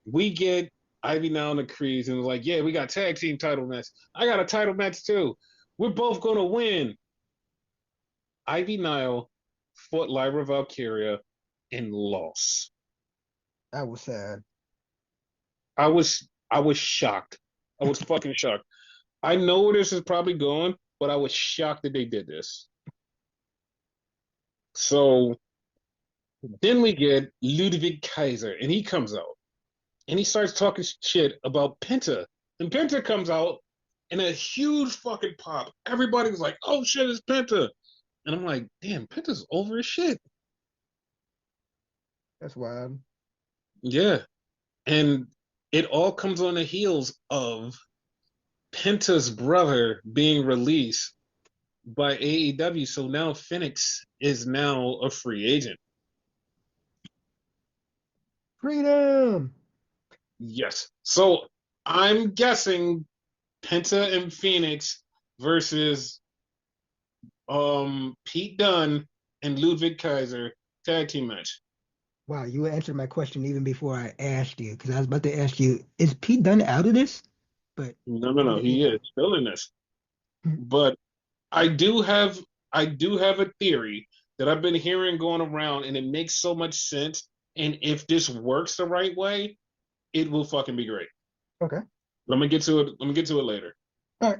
Speaker 1: We get Ivy now and the Creeds, and like, yeah, we got tag team title match. I got a title match too. We're both gonna win. Ivy Nile fought Lyra Valkyria and lost.
Speaker 2: I was sad.
Speaker 1: I was shocked. I was fucking shocked. I know where this is probably going, but I was shocked that they did this. So then we get Ludwig Kaiser, and he comes out and he starts talking shit about Penta. And Penta comes out in a huge fucking pop. Everybody was like, oh shit, it's Penta. And I'm like, damn, Penta's over his shit.
Speaker 2: That's wild.
Speaker 1: Yeah. And it all comes on the heels of Penta's brother being released by AEW. So now Phoenix is now a free agent.
Speaker 2: Freedom!
Speaker 1: Yes. So I'm guessing Penta and Phoenix versus Pete Dunne and Ludwig Kaiser tag team match.
Speaker 2: Wow, you answered my question even before I asked you, because I was about to ask you, is Pete Dunne out of this? But
Speaker 1: No, no, no.
Speaker 2: you
Speaker 1: He is
Speaker 2: know.
Speaker 1: still in this. But I do have I do have a theory that I've been hearing going around, and it makes so much sense. And if this works the right way, it will fucking be great.
Speaker 2: Okay.
Speaker 1: Let me get to it. Let me get to it later.
Speaker 2: All right.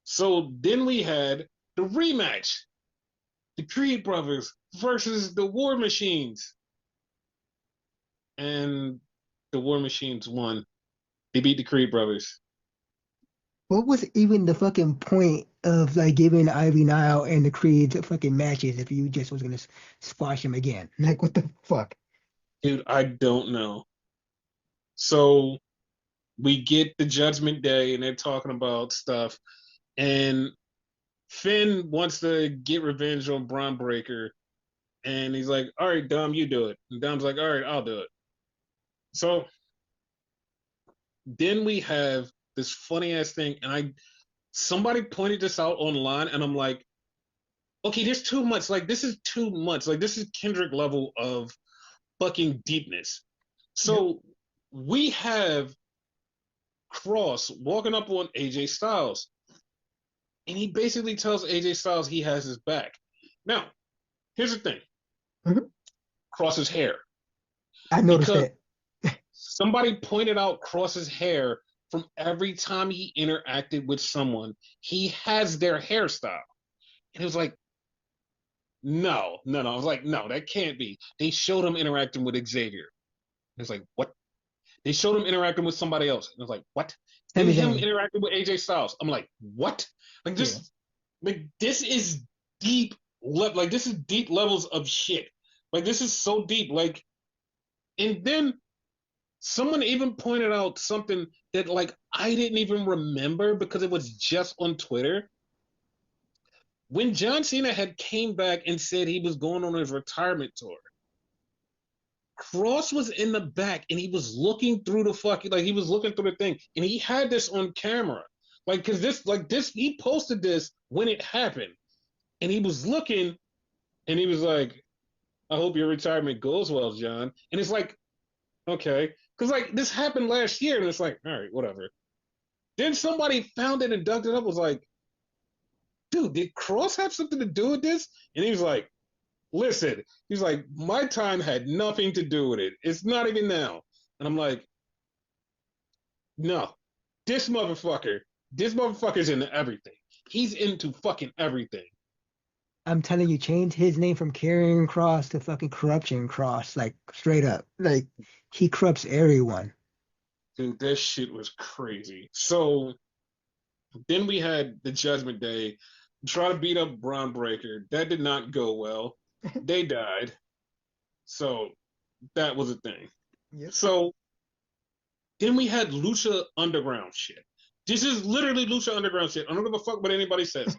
Speaker 1: So then we had the rematch: the Creed brothers versus the War Machines, and the War Machines won. They beat the Creed brothers.
Speaker 2: What was even the fucking point of like giving Ivy Nile and the Creed fucking matches if you just was gonna squash him again? Like, what the fuck?
Speaker 1: Dude, I don't know. So we get the Judgment Day, and they're talking about stuff, and Finn wants to get revenge on Braun Breaker, and he's like, "All right, Dom, you do it." And Dom's like, "All right, I'll do it." So then we have this funny ass thing, and I somebody pointed this out online, and I'm like, "Okay, there's too much. Like, this is too much. Like, this is Kendrick level of fucking deepness."
Speaker 2: Yep.
Speaker 1: So we have Cross walking up on AJ Styles, and he basically tells AJ Styles he has his back. Now, here's the thing:
Speaker 2: Mhm.
Speaker 1: Cross's hair,
Speaker 2: I noticed
Speaker 1: because
Speaker 2: that.
Speaker 1: somebody pointed out Cross's hair from every time he interacted with someone. He has their hairstyle, and it was like, no, no, no. I was like, no, that can't be. They showed him interacting with Xavier. It was like, what? They showed him interacting with somebody else. And I was like, what? Then
Speaker 2: Sami
Speaker 1: him
Speaker 2: Zayn.
Speaker 1: interacting with AJ Styles. I'm like, what? Like
Speaker 2: Yeah.
Speaker 1: this, like this is deep. Like this is deep levels of shit. Like this is so deep. Like, and then someone even pointed out something that like I didn't even remember because it was just on Twitter. when John Cena had came back and said he was going on his retirement tour, Cross was in the back and he was looking through the fucking like he was looking through the thing and he had this on camera. Like cause this he posted this when it happened and he was looking and he was like, I hope your retirement goes well, John. And it's like, okay. Cause like this happened last year and it's like, all right, whatever. Then somebody found it and dug it up, was like, dude, did Cross have something to do with this? And he was like, listen, he's like, my time had nothing to do with it. It's not even now. And I'm like, no, this motherfucker's into everything. He's into fucking everything.
Speaker 2: I'm telling you, change his name from Carrying Cross to fucking Corruption Cross, like straight up. Like he corrupts everyone.
Speaker 1: Dude, that shit was crazy. So then we had the Judgment Day try to beat up Braun Breaker. That did not go well. They died. So that was a thing.
Speaker 2: Yep.
Speaker 1: So then we had Lucha Underground shit. This is literally Lucha Underground shit. I don't give a fuck what anybody says.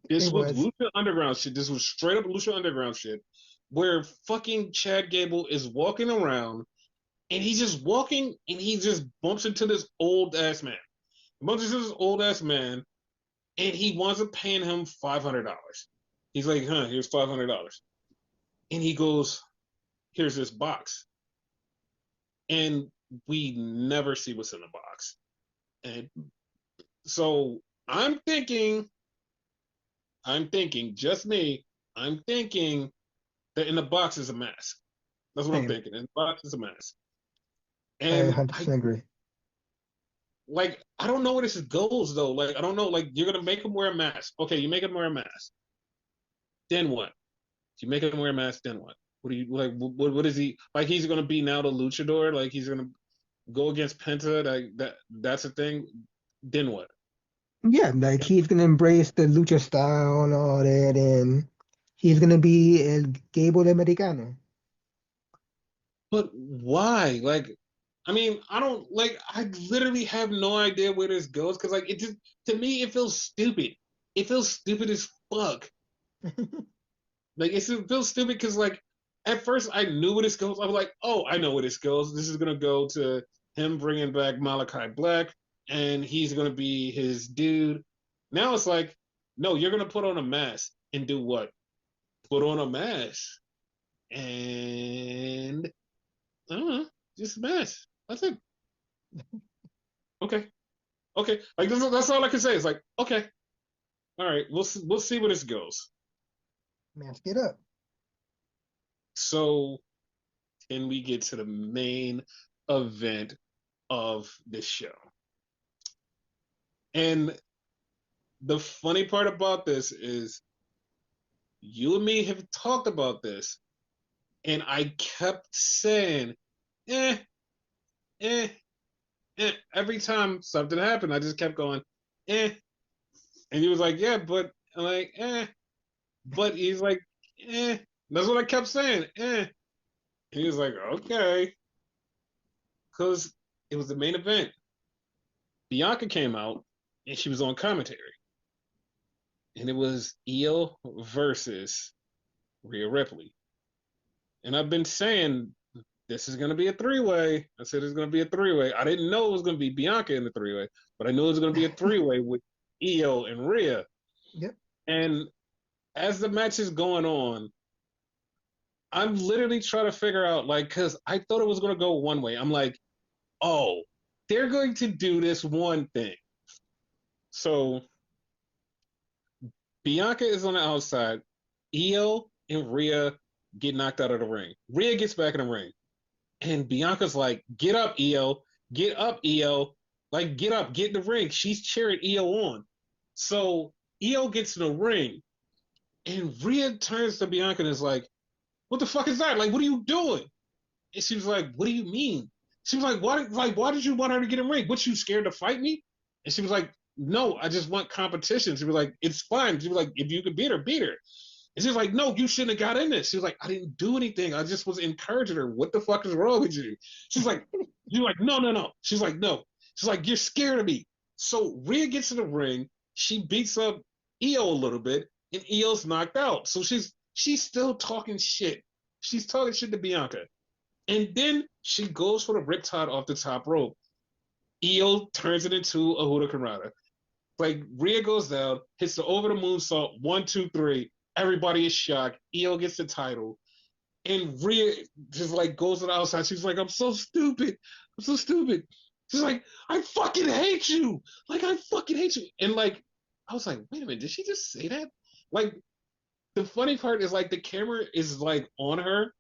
Speaker 1: This was Lucha Underground shit. This was straight up Lucha Underground shit, where fucking Chad Gable is walking around and he's just walking and he just bumps into this old ass man. He bumps into this old ass man and he winds up paying him $500. He's like, huh, here's $500. And he goes, here's this box. And we never see what's in the box. And so I'm thinking, just me, I'm thinking that in the box is a mask. That's what I'm thinking. In the box is a mask. And
Speaker 2: I 100% agree.
Speaker 1: Like, I don't know where this goes though. Like, I don't know. Like, you're gonna make him wear a mask. Okay, you make him wear a mask. Then what? You make him wear a mask. Then what? What do you like? What is he like? He's gonna be now the luchador. Like, he's gonna go against Penta. Like that's a thing. Then what?
Speaker 2: Yeah, like he's gonna embrace the lucha style and all that, and he's gonna be El Gable Americano.
Speaker 1: But why? Like, I mean, I don't like. I literally have no idea where this goes because, like, it just to me it feels stupid. It feels stupid as fuck. Like, it feels stupid because, like, at first I knew where this goes. I was like, oh, I know where this goes. This is gonna go to him bringing back Malachi Black, and he's gonna be his dude. Now it's like, no, you're gonna put on a mask and do what? Put on a mask and I don't know, just a mask. That's it. Okay, okay. Like that's all I can say. It's like, okay, all right. We'll see where this goes.
Speaker 2: Mask it up.
Speaker 1: So then we get to the main event of this show. And the funny part about this is you and me have talked about this, and I kept saying, eh, eh, eh. Every time something happened, I just kept going, eh. And he was like, yeah, but I'm like, eh. But he's like, eh. That's what I kept saying, eh. He was like, okay. Because it was the main event. Bianca came out and she was on commentary. And it was Io versus Rhea Ripley. And I've been saying this is going to be a three-way. I said it's going to be a three-way. I didn't know it was going to be Bianca in the three-way, but I knew it was going to be a three-way with Io and Rhea.
Speaker 2: Yep.
Speaker 1: And as the match is going on, I'm literally trying to figure out, like, because I thought it was going to go one way. I'm like, oh, they're going to do this one thing. So Bianca is on the outside. Io and Rhea get knocked out of the ring. Rhea gets back in the ring. And Bianca's like, get up, Io. Get up, Io. Like, get up, get in the ring. She's cheering Io on. So Io gets in the ring. And Rhea turns to Bianca and is like, what the fuck is that? Like, what are you doing? And she was like, what do you mean? She was like, why did you want her to get in the ring? What, you scared to fight me? And she was like, no, I just want competition. She was like, it's fine. She was like, if you could beat her, beat her. And she was like, no, you shouldn't have got in this. She was like, I didn't do anything. I just was encouraging her. What the fuck is wrong with you? She's like, you're like, no. She's like, no. She's like, you're scared of me. So Rhea gets in the ring. She beats up Io a little bit. and Io's knocked out. So she's still talking shit. She's talking shit to Bianca. And then she goes for the riptide off the top rope. Io turns it into a Hurricanrana. Like Rhea goes down, hits the over the moonsault, 1, 2, 3. Everybody is shocked. Io gets the title. And Rhea just like goes to the outside. She's like, I'm so stupid. I'm so stupid. She's like, I fucking hate you. Like, I fucking hate you. And like, I was like, wait a minute, did she just say that? Like, the funny part is like the camera is like on her,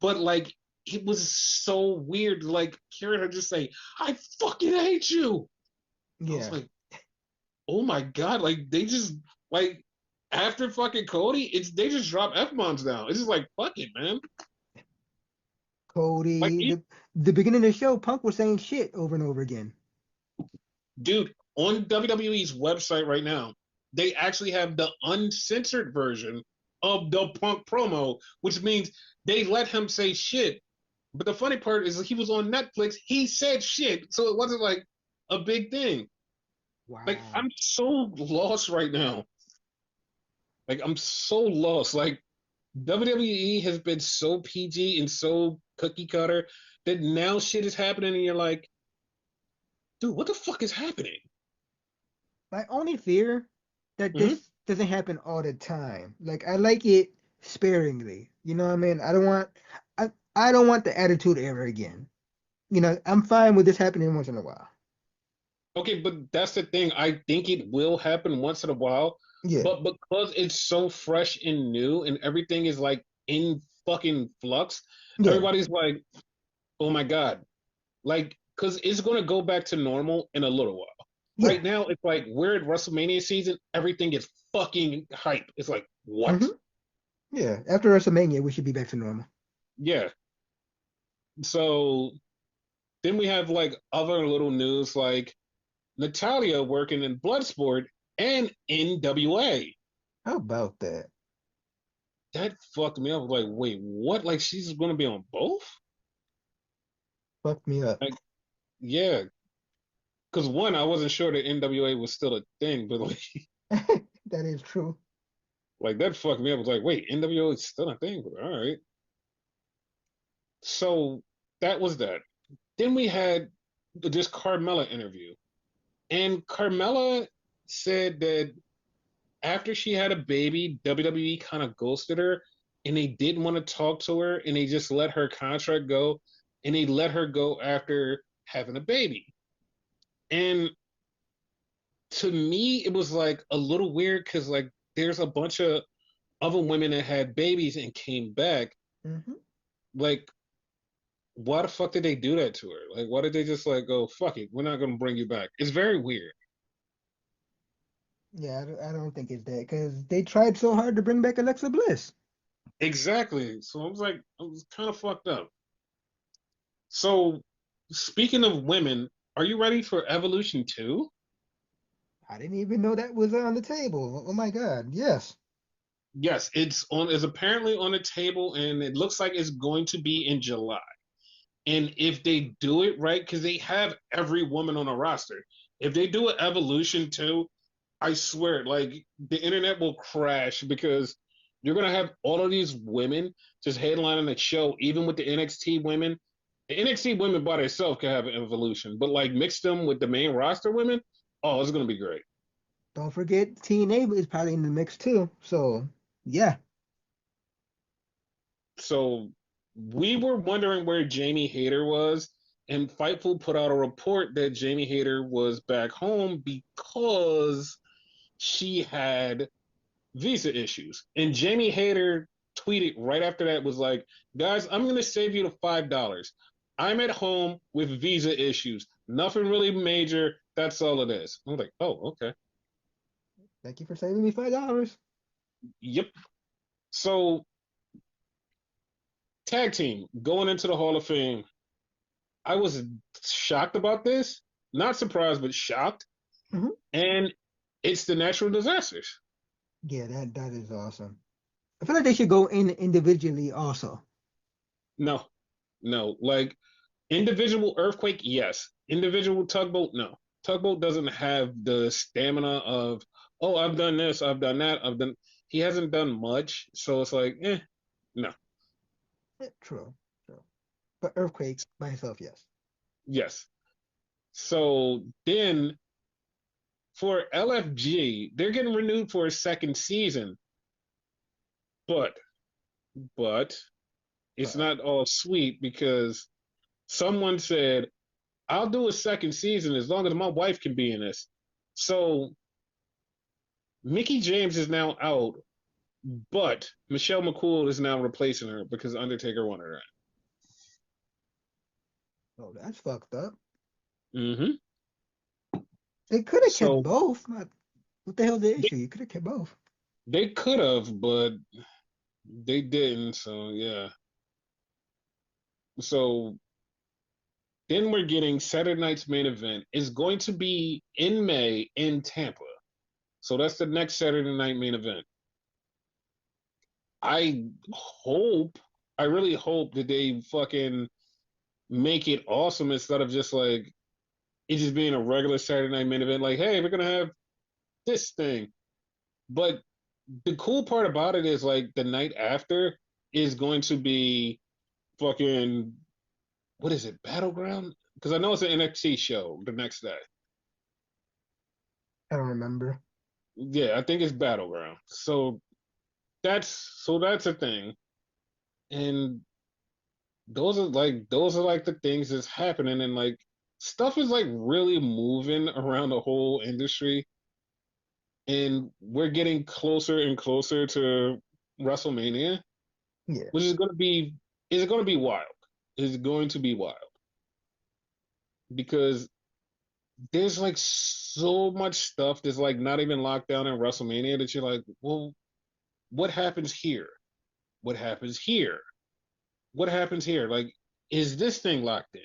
Speaker 1: but like it was so weird, like hearing her just say, I fucking hate you. I was
Speaker 2: Yeah.
Speaker 1: like, oh my god, like they just like after fucking Cody, it's they just drop F bombs down. It's just like fuck it, man. Like
Speaker 2: Cody, the beginning of the show, Punk was saying shit over and over again.
Speaker 1: dude, on WWE's website right now, they actually have the uncensored version of the Punk promo, which means they let him say shit. But the funny part is he was on Netflix, he said shit, so it wasn't like a big thing. Like
Speaker 2: Wow.
Speaker 1: I'm so lost right now. Like I'm so lost. Like WWE has been so PG and so cookie cutter that now shit is happening and you're like, dude, what the fuck is happening?
Speaker 2: My only fear that
Speaker 1: Mm-hmm.
Speaker 2: this doesn't happen all the time. Like I like it sparingly. You know what I mean? I don't want the attitude era again. You know, I'm fine with this happening once in a while.
Speaker 1: Okay, but that's the thing. I think it will happen once in a while,
Speaker 2: Yeah.
Speaker 1: but because it's so fresh and new and everything is like in fucking flux,
Speaker 2: Yeah.
Speaker 1: everybody's like, oh my God. Like, because it's going to go back to normal in a little while.
Speaker 2: Yeah.
Speaker 1: Right now, it's like we're at WrestleMania season, everything is fucking hype. It's like, what?
Speaker 2: hmm Yeah. After WrestleMania, we should be back to normal.
Speaker 1: Yeah. So then we have like other little news like Natalia working in Bloodsport and NWA.
Speaker 2: How about that?
Speaker 1: That fucked me up. Like, wait, what? Like, she's going to be on both?
Speaker 2: Fuck me up.
Speaker 1: Like, yeah. Because one, I wasn't sure that NWA was still a thing, but like,
Speaker 2: That is true.
Speaker 1: like that fucked me up. I was like, wait, NWA is still a thing? But all right. So that was that. Then we had this Carmella interview. And Carmella said that after she had a baby, WWE kind of ghosted her and they didn't want to talk to her and they just let her contract go and they let her go after having a baby. And to me, it was like a little weird because like there's a bunch of other women that had babies and came back.
Speaker 2: hmm
Speaker 1: Like, why the fuck did they do that to her? Like, why did they just like go, fuck it, we're not gonna bring you back? It's very weird.
Speaker 2: Yeah, I don't think it's that because they tried so hard to bring back Alexa Bliss.
Speaker 1: Exactly. So I was like, I was kind of fucked up. So speaking of women, are you ready for Evolution 2?
Speaker 2: I didn't even know that was on the table. Oh my God. Yes.
Speaker 1: Yes, it's apparently on the table and it looks like it's going to be in July. And if they do it right, because they have every woman on a roster, if they do an Evolution 2, I swear, like the internet will crash because you're gonna have all of these women just headlining the show, even with the NXT women. The NXT women by themselves can have an evolution, but like mix them with the main roster women, oh, it's gonna be great.
Speaker 2: Don't forget TNA is probably in the mix too. So yeah.
Speaker 1: So we were wondering where Jamie Hayter was, and Fightful put out a report that Jamie Hayter was back home because she had visa issues. And Jamie Hayter tweeted right after that was like, guys, I'm gonna save you the $5. I'm at home with visa issues. Nothing really major. That's all it is. I'm like, oh, okay.
Speaker 2: Thank you for saving me $5.
Speaker 1: Yep. So tag team going into the Hall of Fame. I was shocked about this. Not surprised, but shocked.
Speaker 2: hmm
Speaker 1: And it's the natural disasters.
Speaker 2: Yeah, that is awesome. I feel like they should go in individually also.
Speaker 1: No, no. Like individual earthquake, yes. Individual tugboat, no. Tugboat doesn't have the stamina of, oh, I've done this, I've done that, I've done. he hasn't done much, so it's like, no,
Speaker 2: True, true. But Earthquake by himself, yes.
Speaker 1: yes. So then for LFG, they're getting renewed for a second season, but but it's
Speaker 2: Uh-oh.
Speaker 1: not all sweet because someone said, I'll do a second season as long as my wife can be in this. So Mickey James is now out, but Michelle McCool is now replacing her because Undertaker wanted her.
Speaker 2: Oh, that's fucked up.
Speaker 1: Mm-hmm.
Speaker 2: They could have kept
Speaker 1: So
Speaker 2: both. What the hell's the
Speaker 1: they,
Speaker 2: issue? You could have kept both.
Speaker 1: they could have, but they didn't. So yeah. So then we're getting Saturday night's main event is going to be in May in Tampa. So that's the next Saturday night main event. I hope, I really hope that they fucking make it awesome instead of just like it just being a regular Saturday night main event. Like, hey, we're gonna have this thing. But the cool part about it is like the night after is going to be fucking what is it, Battleground? Because I know it's an NXT show the next day.
Speaker 2: I don't remember.
Speaker 1: Yeah, I think it's Battleground. So that's a thing. And those are like the things that's happening and like stuff is like really moving around the whole industry and we're getting closer and closer to WrestleMania,
Speaker 2: Yeah.
Speaker 1: which is going to be wild. It's going to be wild because there's like so much stuff that's like not even locked down in WrestleMania that you're like, well, what happens here? What happens here? What happens here? Like, is this thing locked in?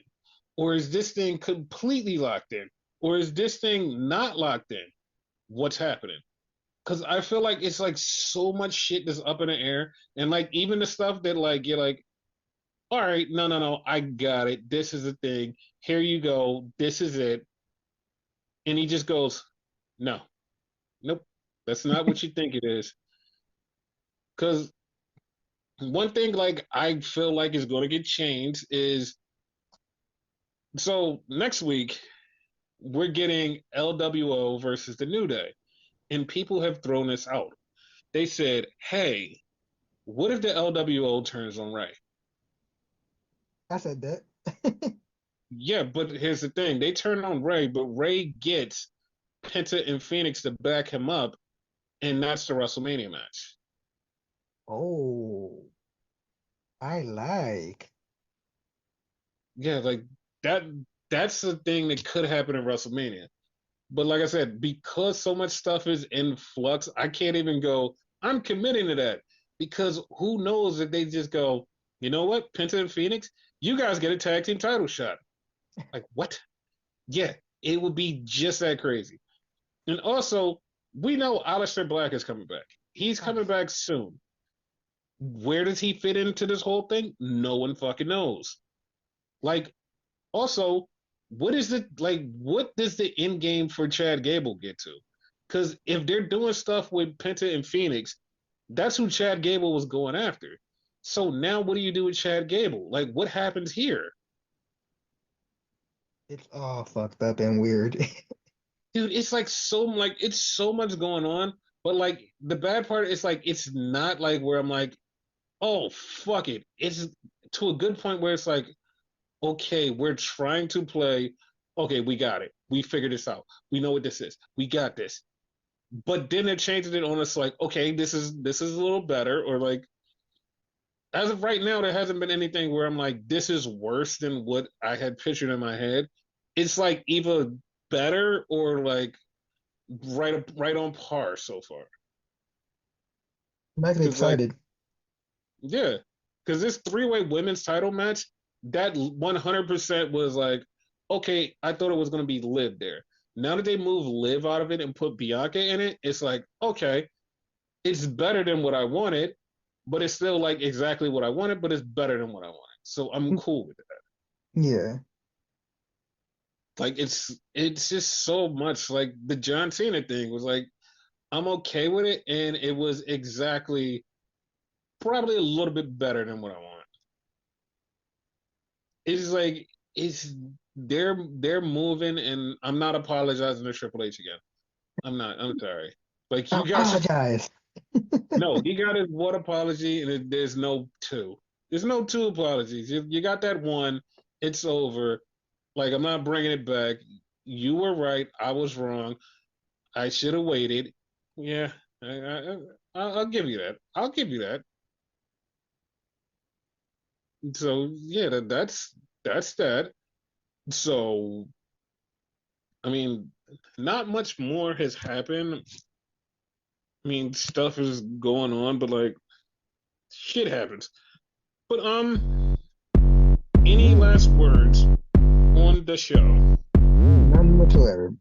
Speaker 1: Or is this thing completely locked in? Or is this thing not locked in? What's happening? Because I feel like it's like so much shit that's up in the air. And like, even the stuff that like, you're like, all right, no, no, no, I got it. This is the thing. Here you go. This is it. And he just goes, no, nope, that's not what you think it is. Because one thing like I feel like is going to get changed is so next week we're getting LWO versus the New Day, and people have thrown this out. They said, "Hey, what if the LWO turns on Ray?"
Speaker 2: I said that.
Speaker 1: Yeah, but here's the thing: they turn on Ray, but Ray gets Penta and Phoenix to back him up, and that's the WrestleMania match.
Speaker 2: Oh, I like.
Speaker 1: Yeah, like that. That's the thing that could happen in WrestleMania. But like I said, because so much stuff is in flux, I can't even go, I'm committing to that. Because who knows if they just go, you know what, Penta and Phoenix, you guys get a tag team title shot. Like, what? Yeah, it would be just that crazy. And also, we know Aleister Black is coming back. He's coming
Speaker 2: Nice.
Speaker 1: back soon. Where does he fit into this whole thing? No one fucking knows. Like, also, what is it like? What does the end game for Chad Gable get to? Because if they're doing stuff with Penta and Phoenix, that's who Chad Gable was going after. So now, what do you do with Chad Gable? Like, what happens here,
Speaker 2: It's all fucked up and weird.
Speaker 1: dude? It's so much going on. But like the bad part is like it's not like where I'm like, oh fuck it. It's to a good point where it's like, okay, we're trying to play. Okay, we got it. We figured this out. We know what this is. We got this. But then they're changing it on us like, okay, this is a little better, or like as of right now, there hasn't been anything where I'm like, this is worse than what I had pictured in my head. It's like either better or like right on par so far.
Speaker 2: I'm actually
Speaker 1: Because like
Speaker 2: excited.
Speaker 1: yeah, because this three-way women's title match that 100% was like, okay, I thought it was gonna be Liv there. Now that they move Liv out of it and put Bianca in it, it's like okay, it's better than what I wanted, but it's still like exactly what I wanted, but it's better than what I wanted. So I'm cool with that.
Speaker 2: Yeah.
Speaker 1: Like it's just so much like the John Cena thing was like, I'm okay with it, and it was exactly probably a little bit better than what I want. It's like it's they're moving, and I'm not apologizing to Triple H again. I'm not. I'm sorry. Like
Speaker 2: I
Speaker 1: you got your
Speaker 2: apologize.
Speaker 1: no, he got his one apology, and there's no two. There's no two apologies. You got that one. It's over. Like I'm not bringing it back. You were right. I was wrong. I should have waited. Yeah, I'll give you that. I'll give you that. So yeah, that's that. So I mean, not much more has happened. I mean, stuff is going on, but like shit happens. But any last words on the show?
Speaker 2: None whatsoever.